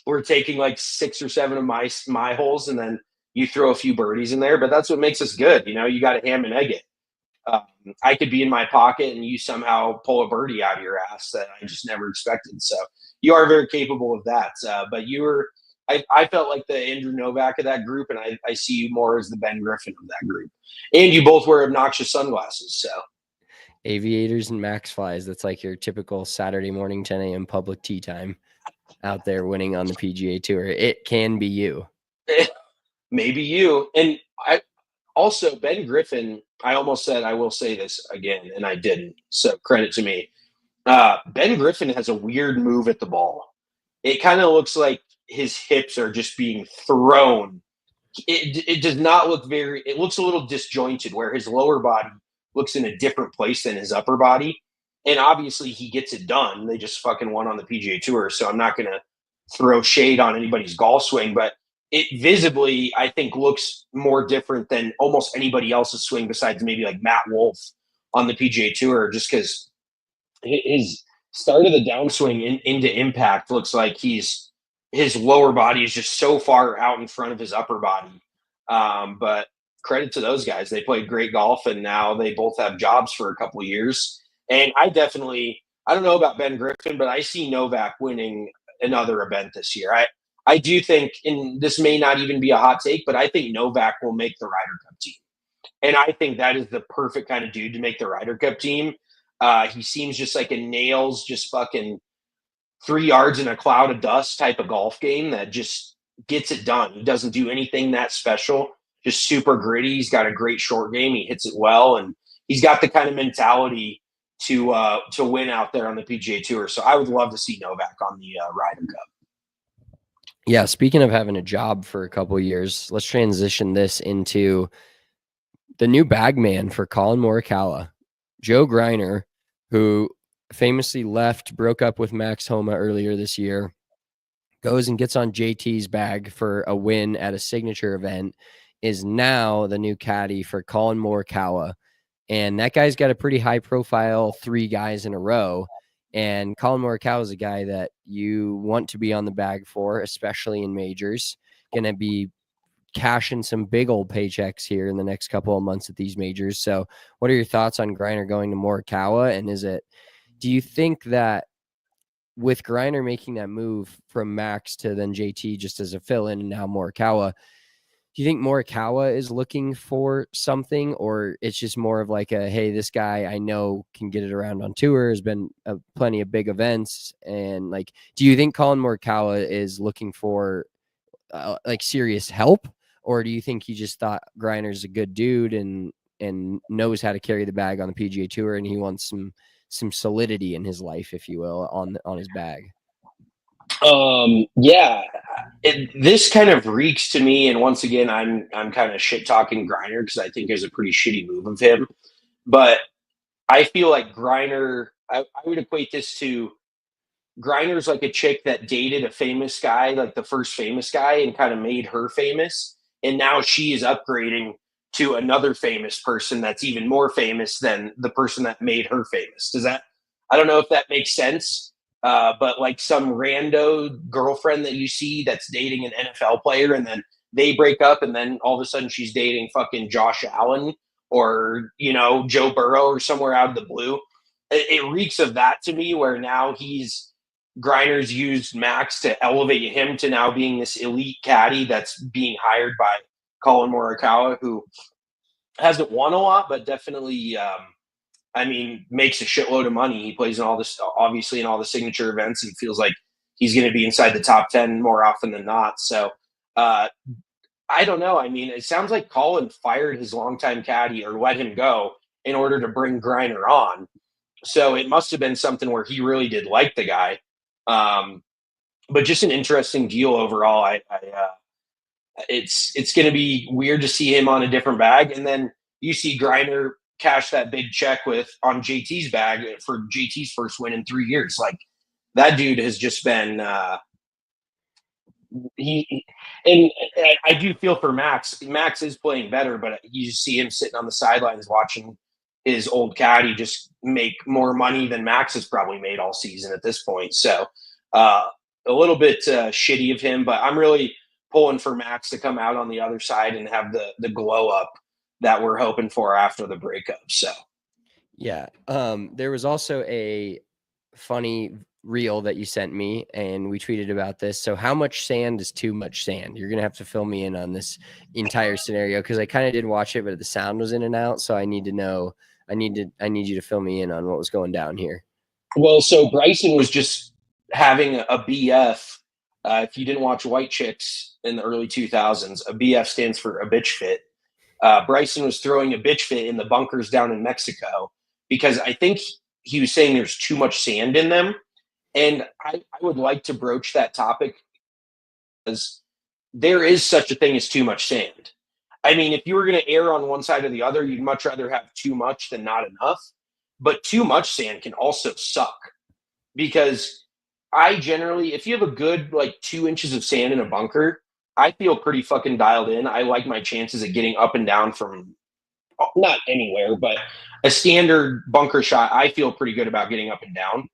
we're taking like 6 or 7 of my holes, and then you throw a few birdies in there. But that's what makes us good. You got to ham and egg it. I could be in my pocket and you somehow pull a birdie out of your ass that I just never expected. So you are very capable of that. But I felt like the Andrew Novak of that group, and I see you more as the Ben Griffin of that group. And you both wear obnoxious sunglasses. So aviators and max flies. That's like your typical Saturday morning 10 a.m. public tee time out there winning on the PGA Tour. It can be you. Maybe you. And I also, Ben Griffin, I almost said I will say this again, and I didn't. So credit to me. Ben Griffin has a weird move at the ball. It kind of looks like his hips are just being thrown. It does not look it looks a little disjointed, where his lower body looks in a different place than his upper body. And obviously he gets it done. They just fucking won on the PGA Tour. So I'm not going to throw shade on anybody's golf swing, but it visibly, I think, looks more different than almost anybody else's swing besides maybe like Matt Wolff on the PGA Tour, just because his start of the downswing into impact looks like his lower body is just so far out in front of his upper body. But credit to those guys. They played great golf, and now they both have jobs for a couple of years. And I don't know about Ben Griffin, but I see Novak winning another event this year. I do think, and this may not even be a hot take, but I think Novak will make the Ryder Cup team. And I think that is the perfect kind of dude to make the Ryder Cup team. He seems just like a nails, just fucking 3 yards in a cloud of dust type of golf game that just gets it done. He doesn't do anything that special, just super gritty. He's got a great short game. He hits it well, and he's got the kind of mentality to win out there on the PGA Tour. So I would love to see Novak on the Ryder Cup. Yeah, speaking of having a job for a couple of years, let's transition this into the new bagman for Colin Morikawa, Joe Greiner, who famously broke up with Max Homa earlier this year, goes and gets on JT's bag for a win at a signature event, is now the new caddy for Colin Morikawa. And that guy's got a pretty high profile 3 guys in a row. And Colin Morikawa is a guy that you want to be on the bag for, especially in majors. Going to be cashing some big old paychecks here in the next couple of months at these majors. So what are your thoughts on Greiner going to Morikawa? And do you think that with Greiner making that move from Max to then JT just as a fill-in and now Morikawa, do you think Morikawa is looking for something, or it's just more of like hey, this guy I know can get it around on tour, has been plenty of big events, and like, do you think Colin Morikawa is looking for like serious help, or do you think he just thought Greiner's a good dude and knows how to carry the bag on the PGA Tour, and he wants some solidity in his life, if you will, on his bag? Yeah, this kind of reeks to me, and once again, I'm kind of shit talking Greiner because I think there's a pretty shitty move of him. But I feel like Greiner, I would equate this to Greiner's like a chick that dated a famous guy, like the first famous guy, and kind of made her famous, and now she is upgrading to another famous person that's even more famous than the person that made her famous. I don't know if that makes sense. But like some rando girlfriend that you see that's dating an NFL player, and then they break up, and then all of a sudden she's dating fucking Josh Allen or, Joe Burrow or somewhere out of the blue. It reeks of that to me, where now Greiner's used Max to elevate him to now being this elite caddy that's being hired by Colin Morikawa, who hasn't won a lot, but definitely makes a shitload of money. He plays in all this, obviously in all the signature events, and feels like he's going to be inside the top 10 more often than not. So I don't know. It sounds like Colin fired his longtime caddy or let him go, in order to bring Griner on. So it must have been something where he really did like the guy. But just an interesting deal overall. It's going to be weird to see him on a different bag. And then you see Griner cash that big check on JT's bag for JT's first win in 3 years. Like, that dude has just been and I do feel for Max. Max is playing better, but you just see him sitting on the sidelines watching his old caddy just make more money than Max has probably made all season at this point. So a little bit shitty of him, but I'm really pulling for Max to come out on the other side and have the glow up that we're hoping for after the breakup. So yeah, there was also a funny reel that you sent me, and we tweeted about this. So how much sand is too much sand? You're gonna have to fill me in on this entire scenario, because I kind of did watch it, but the sound was in and out. So I need to know. I need you to fill me in on what was going down here. Well, so Bryson was just having a BF. If you didn't watch White Chicks in the early 2000s, a BF stands for a bitch fit. Bryson was throwing a bitch fit in the bunkers down in Mexico because I think he was saying there's too much sand in them. And I would like to broach that topic, because there is such a thing as too much sand. I mean, if you were going to err on one side or the other, you'd much rather have too much than not enough. But too much sand can also suck, because I generally, if you have a good 2 inches of sand in a bunker, I feel pretty fucking dialed in. I like my chances of getting up and down from not anywhere, but a standard bunker shot. I feel pretty good about getting up and down.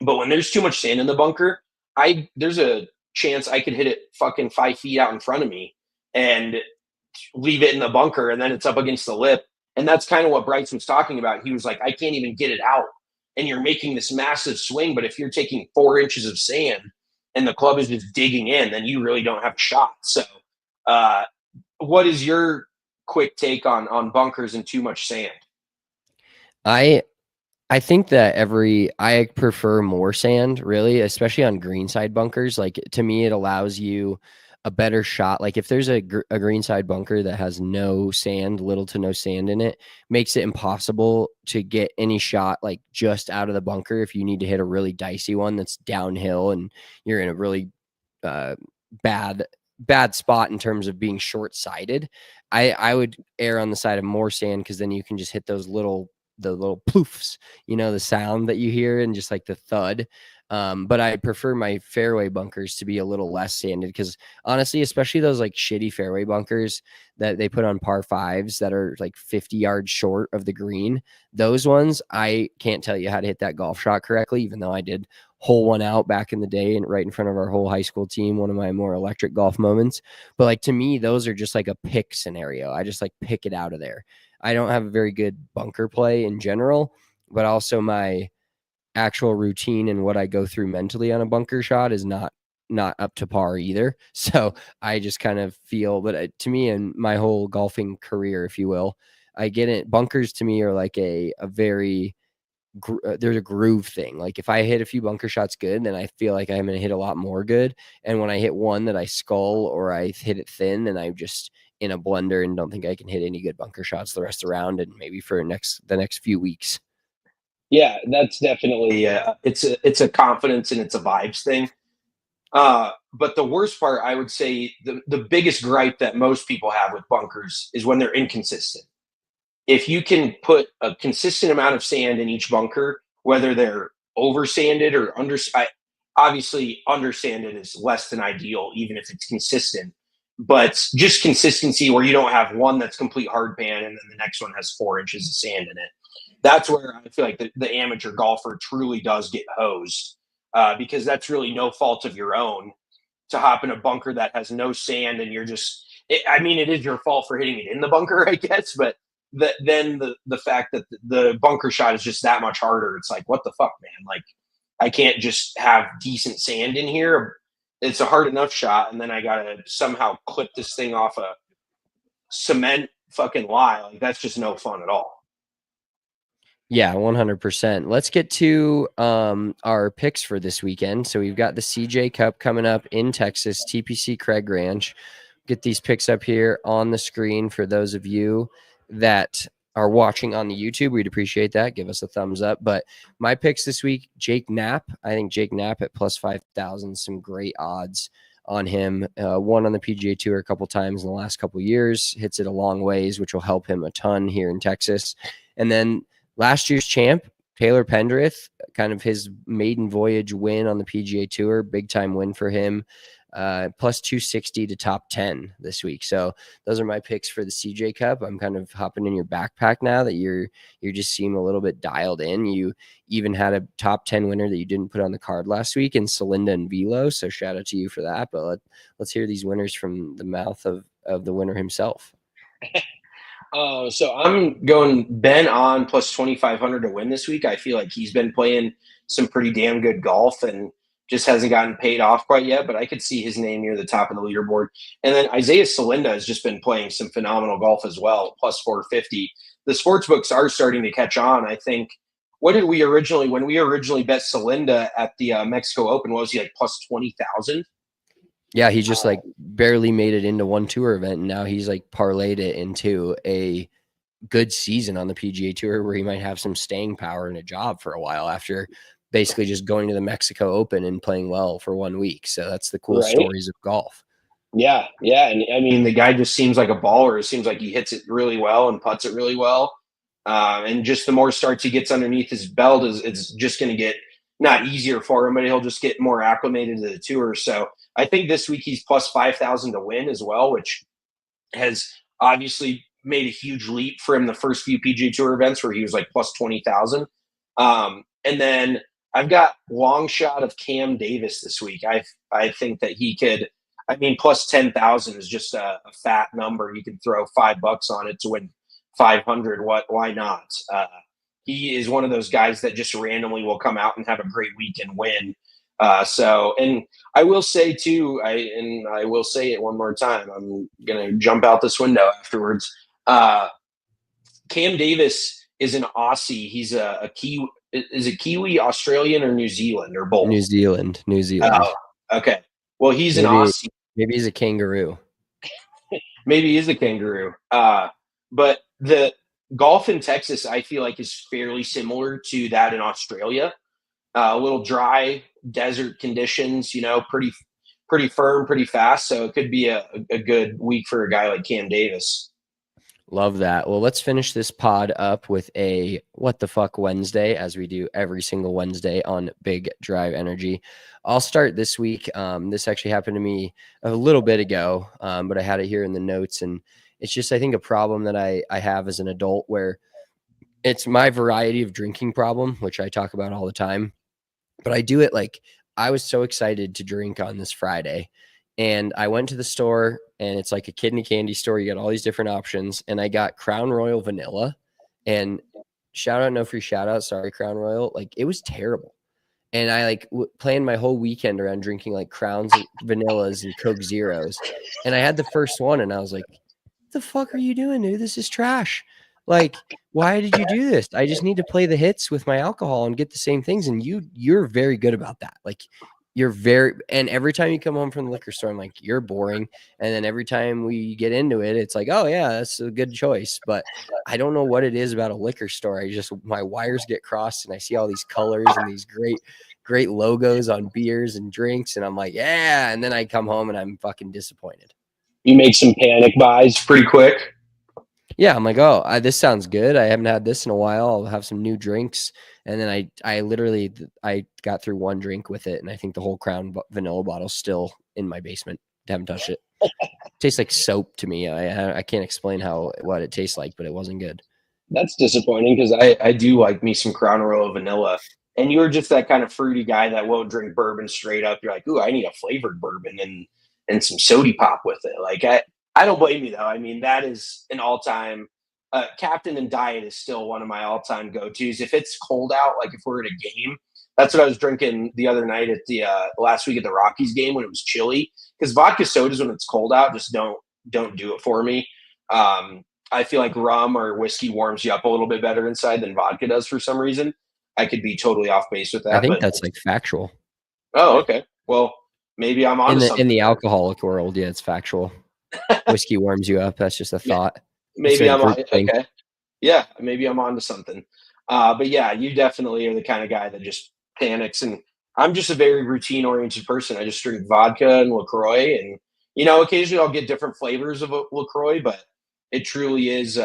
But when there's too much sand in the bunker, there's a chance I could hit it fucking 5 feet out in front of me and leave it in the bunker, and then it's up against the lip. And that's kind of what Bryce was talking about. He was like, I can't even get it out. And you're making this massive swing, but if you're taking 4 inches of sand and the club is just digging in, then you really don't have a shot. So what is your quick take on bunkers and too much sand? I think that I prefer more sand, really, especially on greenside bunkers. Like, to me, it allows you a better shot. Like, if there's a greenside bunker that has no sand, little to no sand in it, makes it impossible to get any shot like just out of the bunker if you need to hit a really dicey one that's downhill and you're in a really bad spot in terms of being short-sighted. I would err on the side of more sand, because then you can just hit the little ploofs, the sound that you hear and just like the thud. But I prefer my fairway bunkers to be a little less sanded, because honestly, especially those like shitty fairway bunkers that they put on par fives that are like 50 yards short of the green, those ones, I can't tell you how to hit that golf shot correctly, even though I did hole one out back in the day and right in front of our whole high school team, one of my more electric golf moments. But like, to me, those are just like a pick scenario. I just like pick it out of there. I don't have a very good bunker play in general, but also my actual routine and what I go through mentally on a bunker shot is not up to par either. So I just kind of feel, but to me, in my whole golfing career, if you will, I get it. Bunkers to me are like a very, there's a groove thing. Like, if I hit a few bunker shots good, then I feel like I'm going to hit a lot more good. And when I hit one that I skull or I hit it thin, and I'm just in a blender and don't think I can hit any good bunker shots the rest of the round and maybe for the next few weeks. Yeah, that's definitely it's a confidence and it's a vibes thing. But the worst part, I would say, the biggest gripe that most people have with bunkers is when they're inconsistent. If you can put a consistent amount of sand in each bunker, whether they're over sanded or obviously under sanded is less than ideal, even if it's consistent. But just consistency where you don't have one that's complete hard pan and then the next one has 4 inches of sand in it. That's where I feel like the amateur golfer truly does get hosed, because that's really no fault of your own to hop in a bunker that has no sand and you're just, it is your fault for hitting it in the bunker, I guess, but then the fact that the bunker shot is just that much harder. It's like, what the fuck, man? Like, I can't just have decent sand in here. It's a hard enough shot, and then I gotta somehow clip this thing off a cement fucking lie. Like, that's just no fun at all. Yeah, 100%. Let's get to our picks for this weekend. So we've got the CJ Cup coming up in Texas, TPC Craig Ranch. Get these picks up here on the screen for those of you that are watching on the YouTube, we'd appreciate that. Give us a thumbs up. But my picks this week, Jake Knapp. I think Jake Knapp at plus 5,000, some great odds on him. Won on the PGA Tour a couple times in the last couple years, hits it a long ways, which will help him a ton here in Texas. And then last year's champ, Taylor Pendrith, kind of his maiden voyage win on the PGA Tour, big time win for him. Plus 260 to top 10 this week. So those are my picks for the CJ Cup. I'm kind of hopping in your backpack now that you're just seem a little bit dialed in. You even had a top 10 winner that you didn't put on the card last week in Celinda and Velo. So shout out to you for that. But let's hear these winners from the mouth of the winner himself. So I'm going Ben on plus 2,500 to win this week. I feel like he's been playing some pretty damn good golf and just hasn't gotten paid off quite yet, but I could see his name near the top of the leaderboard. And then Isaiah Celinda has just been playing some phenomenal golf as well, plus 450. The sports books are starting to catch on. I think, when we originally bet Celinda at the Mexico Open, what was he, like plus 20,000? Yeah, he just like barely made it into one tour event, and now he's like parlayed it into a good season on the PGA Tour where he might have some staying power and a job for a while after basically just going to the Mexico Open and playing well for 1 week. So that's the cool stories of golf. Yeah. And I mean, the guy just seems like a baller. It seems like he hits it really well and putts it really well. And just the more starts he gets underneath his belt, it's just going to get not easier for him, but he'll just get more acclimated to the tour. So I think this week he's plus 5,000 to win as well, which has obviously made a huge leap for him the first few PGA Tour events where he was like plus 20,000. And then I've got long shot of Cam Davis this week. I think that he could. I mean, plus 10,000 is just a fat number. You can throw $5 on it to win 500. Why not? He is one of those guys that just randomly will come out and have a great week and win. And I will say too, I will say it one more time. I'm gonna jump out this window afterwards. Cam Davis is an Aussie. He's a Kiwi. Is it Kiwi, Australian, or New Zealand, or both? New Zealand. Oh, okay. Well, he's an Aussie. Maybe he's a kangaroo. Maybe he's a kangaroo. But the golf in Texas, I feel like, is fairly similar to that in Australia. A little dry desert conditions, pretty firm, pretty fast. So it could be a good week for a guy like Cam Davis. Love that. Well, let's finish this pod up with a What the Fuck Wednesday, as we do every single Wednesday on Big Drive Energy. I'll start this week. This actually happened to me a little bit ago, but I had it here in the notes. And it's just, I think, a problem that I have as an adult where it's my variety of drinking problem, which I talk about all the time. But I do it like I was so excited to drink on this Friday. And I went to the store, and it's like a kidney candy store. You got all these different options. And I got Crown Royal Vanilla. And shout out, no free shout out. Sorry, Crown Royal. Like, it was terrible. And I planned my whole weekend around drinking like Crowns, Vanillas, and Coke Zeros. And I had the first one, and I was like, what the fuck are you doing, dude? This is trash. Like, why did you do this? I just need to play the hits with my alcohol and get the same things. And you're very good about that. Like, and every time you come home from the liquor store, I'm like, you're boring. And then every time we get into it, it's like, oh yeah, that's a good choice. But I don't know what it is about a liquor store. My wires get crossed, and I see all these colors and these great logos on beers and drinks. And I'm like, yeah. And then I come home and I'm fucking disappointed. You make some panic buys pretty quick. Yeah, I'm like, oh, this sounds good. I haven't had this in a while. I'll have some new drinks. And then I literally got through one drink with it, and I think the whole Crown Vanilla bottle's still in my basement. I haven't touched it. Tastes like soap to me. I can't explain what it tastes like, but it wasn't good. That's disappointing because I do like me some Crown Royal Vanilla. And you're just that kind of fruity guy that won't drink bourbon straight up. You're like, ooh, I need a flavored bourbon and some soda pop with it. Like, I don't blame you, though. I mean, that is an all-time Captain and Diet is still one of my all-time go-tos. If it's cold out, like if we're at a game, that's what I was drinking the other night at the last week at the Rockies game when it was chilly. Because vodka sodas when it's cold out just don't do it for me. I feel like rum or whiskey warms you up a little bit better inside than vodka does for some reason. I could be totally off base with that. I think that's like factual. Oh, okay. Well, maybe I'm on in the alcoholic world. Yeah, it's factual. Whiskey warms you up. That's just a thought. Maybe I'm on. Okay. Yeah, maybe I'm onto something. But yeah, you definitely are the kind of guy that just panics. And I'm just a very routine oriented person. I just drink vodka and LaCroix. And, occasionally I'll get different flavors of LaCroix, but it truly is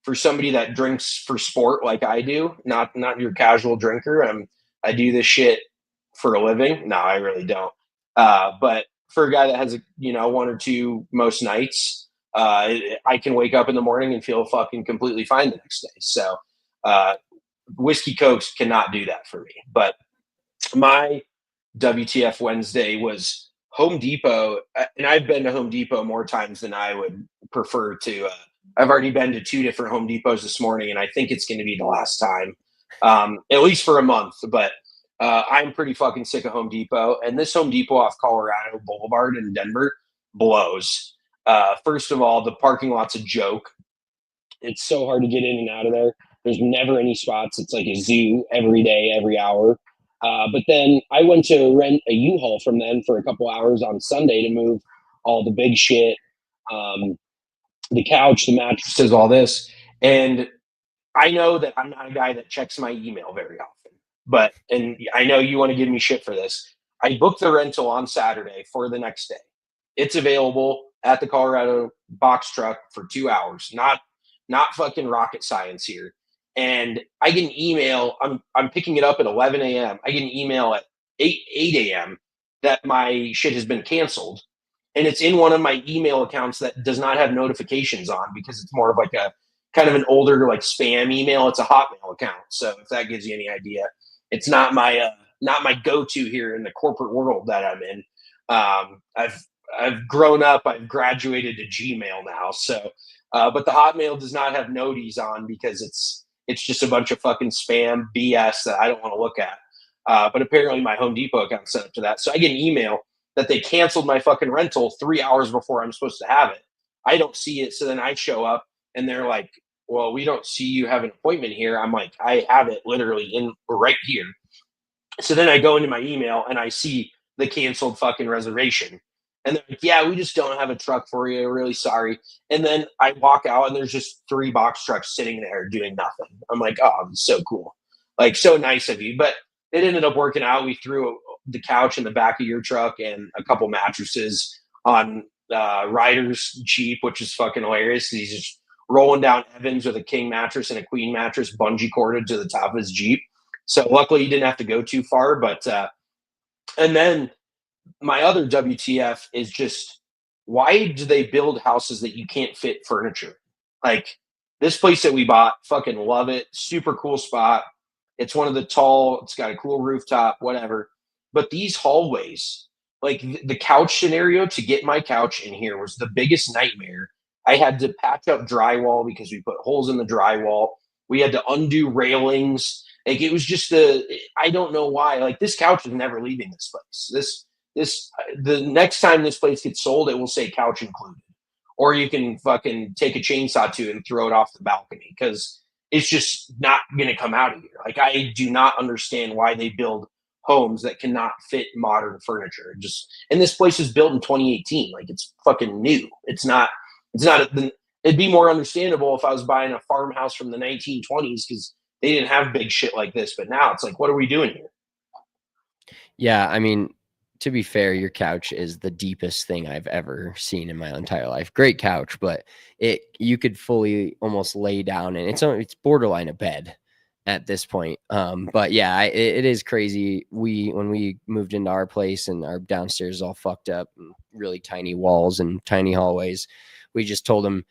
for somebody that drinks for sport like I do, not your casual drinker. I do this shit for a living. No, I really don't. But for a guy that has one or two most nights, I can wake up in the morning and feel fucking completely fine the next day. So uh, whiskey cokes cannot do that for me. But my WTF Wednesday was Home Depot, and I've been to Home Depot more times than I would prefer to. I've already been to 2 different Home Depots this morning, and I think it's going to be the last time, at least for a month. But I'm pretty fucking sick of Home Depot, and this Home Depot off Colorado Boulevard in Denver blows. First of all, the parking lot's a joke. It's so hard to get in and out of there. There's never any spots. It's like a zoo every day, every hour. But then I went to rent a U-Haul from them for a couple hours on Sunday to move all the big shit, the couch, the mattresses, all this. And I know that I'm not a guy that checks my email very often, and I know you want to give me shit for this. I booked the rental on Saturday for the next day. It's available at the Colorado box truck for 2 hours. Not fucking rocket science here. And I get an email. I'm picking it up at 11 a.m. I get an email at 8 a.m. that my shit has been canceled. And it's in one of my email accounts that does not have notifications on because it's more of like a kind of an older like spam email. It's a Hotmail account. So if that gives you any idea, it's not my go-to here in the corporate world that I'm in. I've grown up. I've graduated to Gmail now. So, but the Hotmail does not have noties on because it's just a bunch of fucking spam BS that I don't want to look at. But apparently my Home Depot account set up to that. So I get an email that they canceled my fucking rental 3 hours before I'm supposed to have it. I don't see it. So then I show up and they're like, well, we don't see you have an appointment here. I'm like, I have it literally right here. So then I go into my email and I see the canceled fucking reservation. And they're like, yeah, we just don't have a truck for you. Really sorry. And then I walk out and there's just 3 box trucks sitting there doing nothing. I'm like, oh, it's so cool. Like, so nice of you. But it ended up working out. We threw the couch in the back of your truck and a couple mattresses on Ryder's Jeep, which is fucking hilarious. He's just rolling down Evans with a king mattress and a queen mattress bungee corded to the top of his Jeep. So luckily he didn't have to go too far. But and then my other WTF is just, why do they build houses that you can't fit furniture? Like this place that we bought, fucking love it. Super cool spot. It's one of the tall, it's got a cool rooftop, whatever. But these hallways, like the couch scenario to get my couch in here was the biggest nightmare. I had to patch up drywall because we put holes in the drywall. We had to undo railings. Like it was just I don't know why. Like this couch is never leaving this place. The next time this place gets sold, it will say couch included. Or you can fucking take a chainsaw to it and throw it off the balcony because it's just not going to come out of here. Like I do not understand why they build homes that cannot fit modern furniture. And this place is built in 2018. Like it's fucking new. It'd be more understandable if I was buying a farmhouse from the 1920s because they didn't have big shit like this. But now it's like, what are we doing here? Yeah, I mean, to be fair, your couch is the deepest thing I've ever seen in my entire life. Great couch, but you could fully almost lay down and it's borderline a bed at this point. But yeah, it is crazy. When we moved into our place and our downstairs is all fucked up and really tiny walls and tiny hallways, we just told them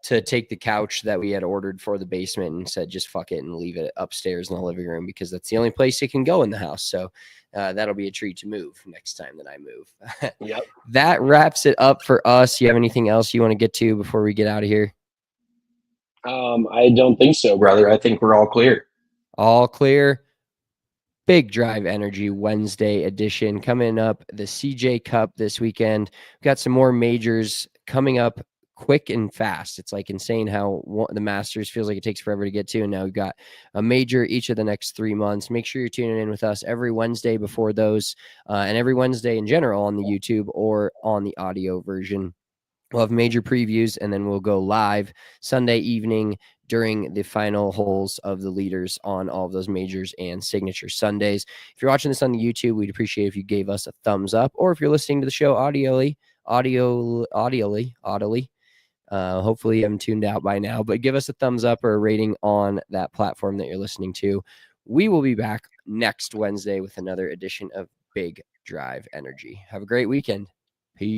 to take the couch that we had ordered for the basement and said, just fuck it and leave it upstairs in the living room because that's the only place it can go in the house. So that'll be a treat to move next time that I move. Yep. That wraps it up for us. You have anything else you want to get to before we get out of here? I don't think so, brother. I think we're all clear. All clear. Big Drive Energy Wednesday edition coming up. The CJ Cup this weekend. We've got some more majors coming up quick and fast. It's like insane how the Masters feels like it takes forever to get to. And now we've got a major each of the next 3 months. Make sure you're tuning in with us every Wednesday before those and every Wednesday in general on the YouTube or on the audio version. We'll have major previews and then we'll go live Sunday evening during the final holes of the leaders on all of those majors and signature Sundays. If you're watching this on the YouTube, we'd appreciate if you gave us a thumbs up, or if you're listening to the show audibly, hopefully I'm tuned out by now, but give us a thumbs up or a rating on that platform that you're listening to. We will be back next Wednesday with another edition of Big Drive Energy. Have a great weekend. Peace.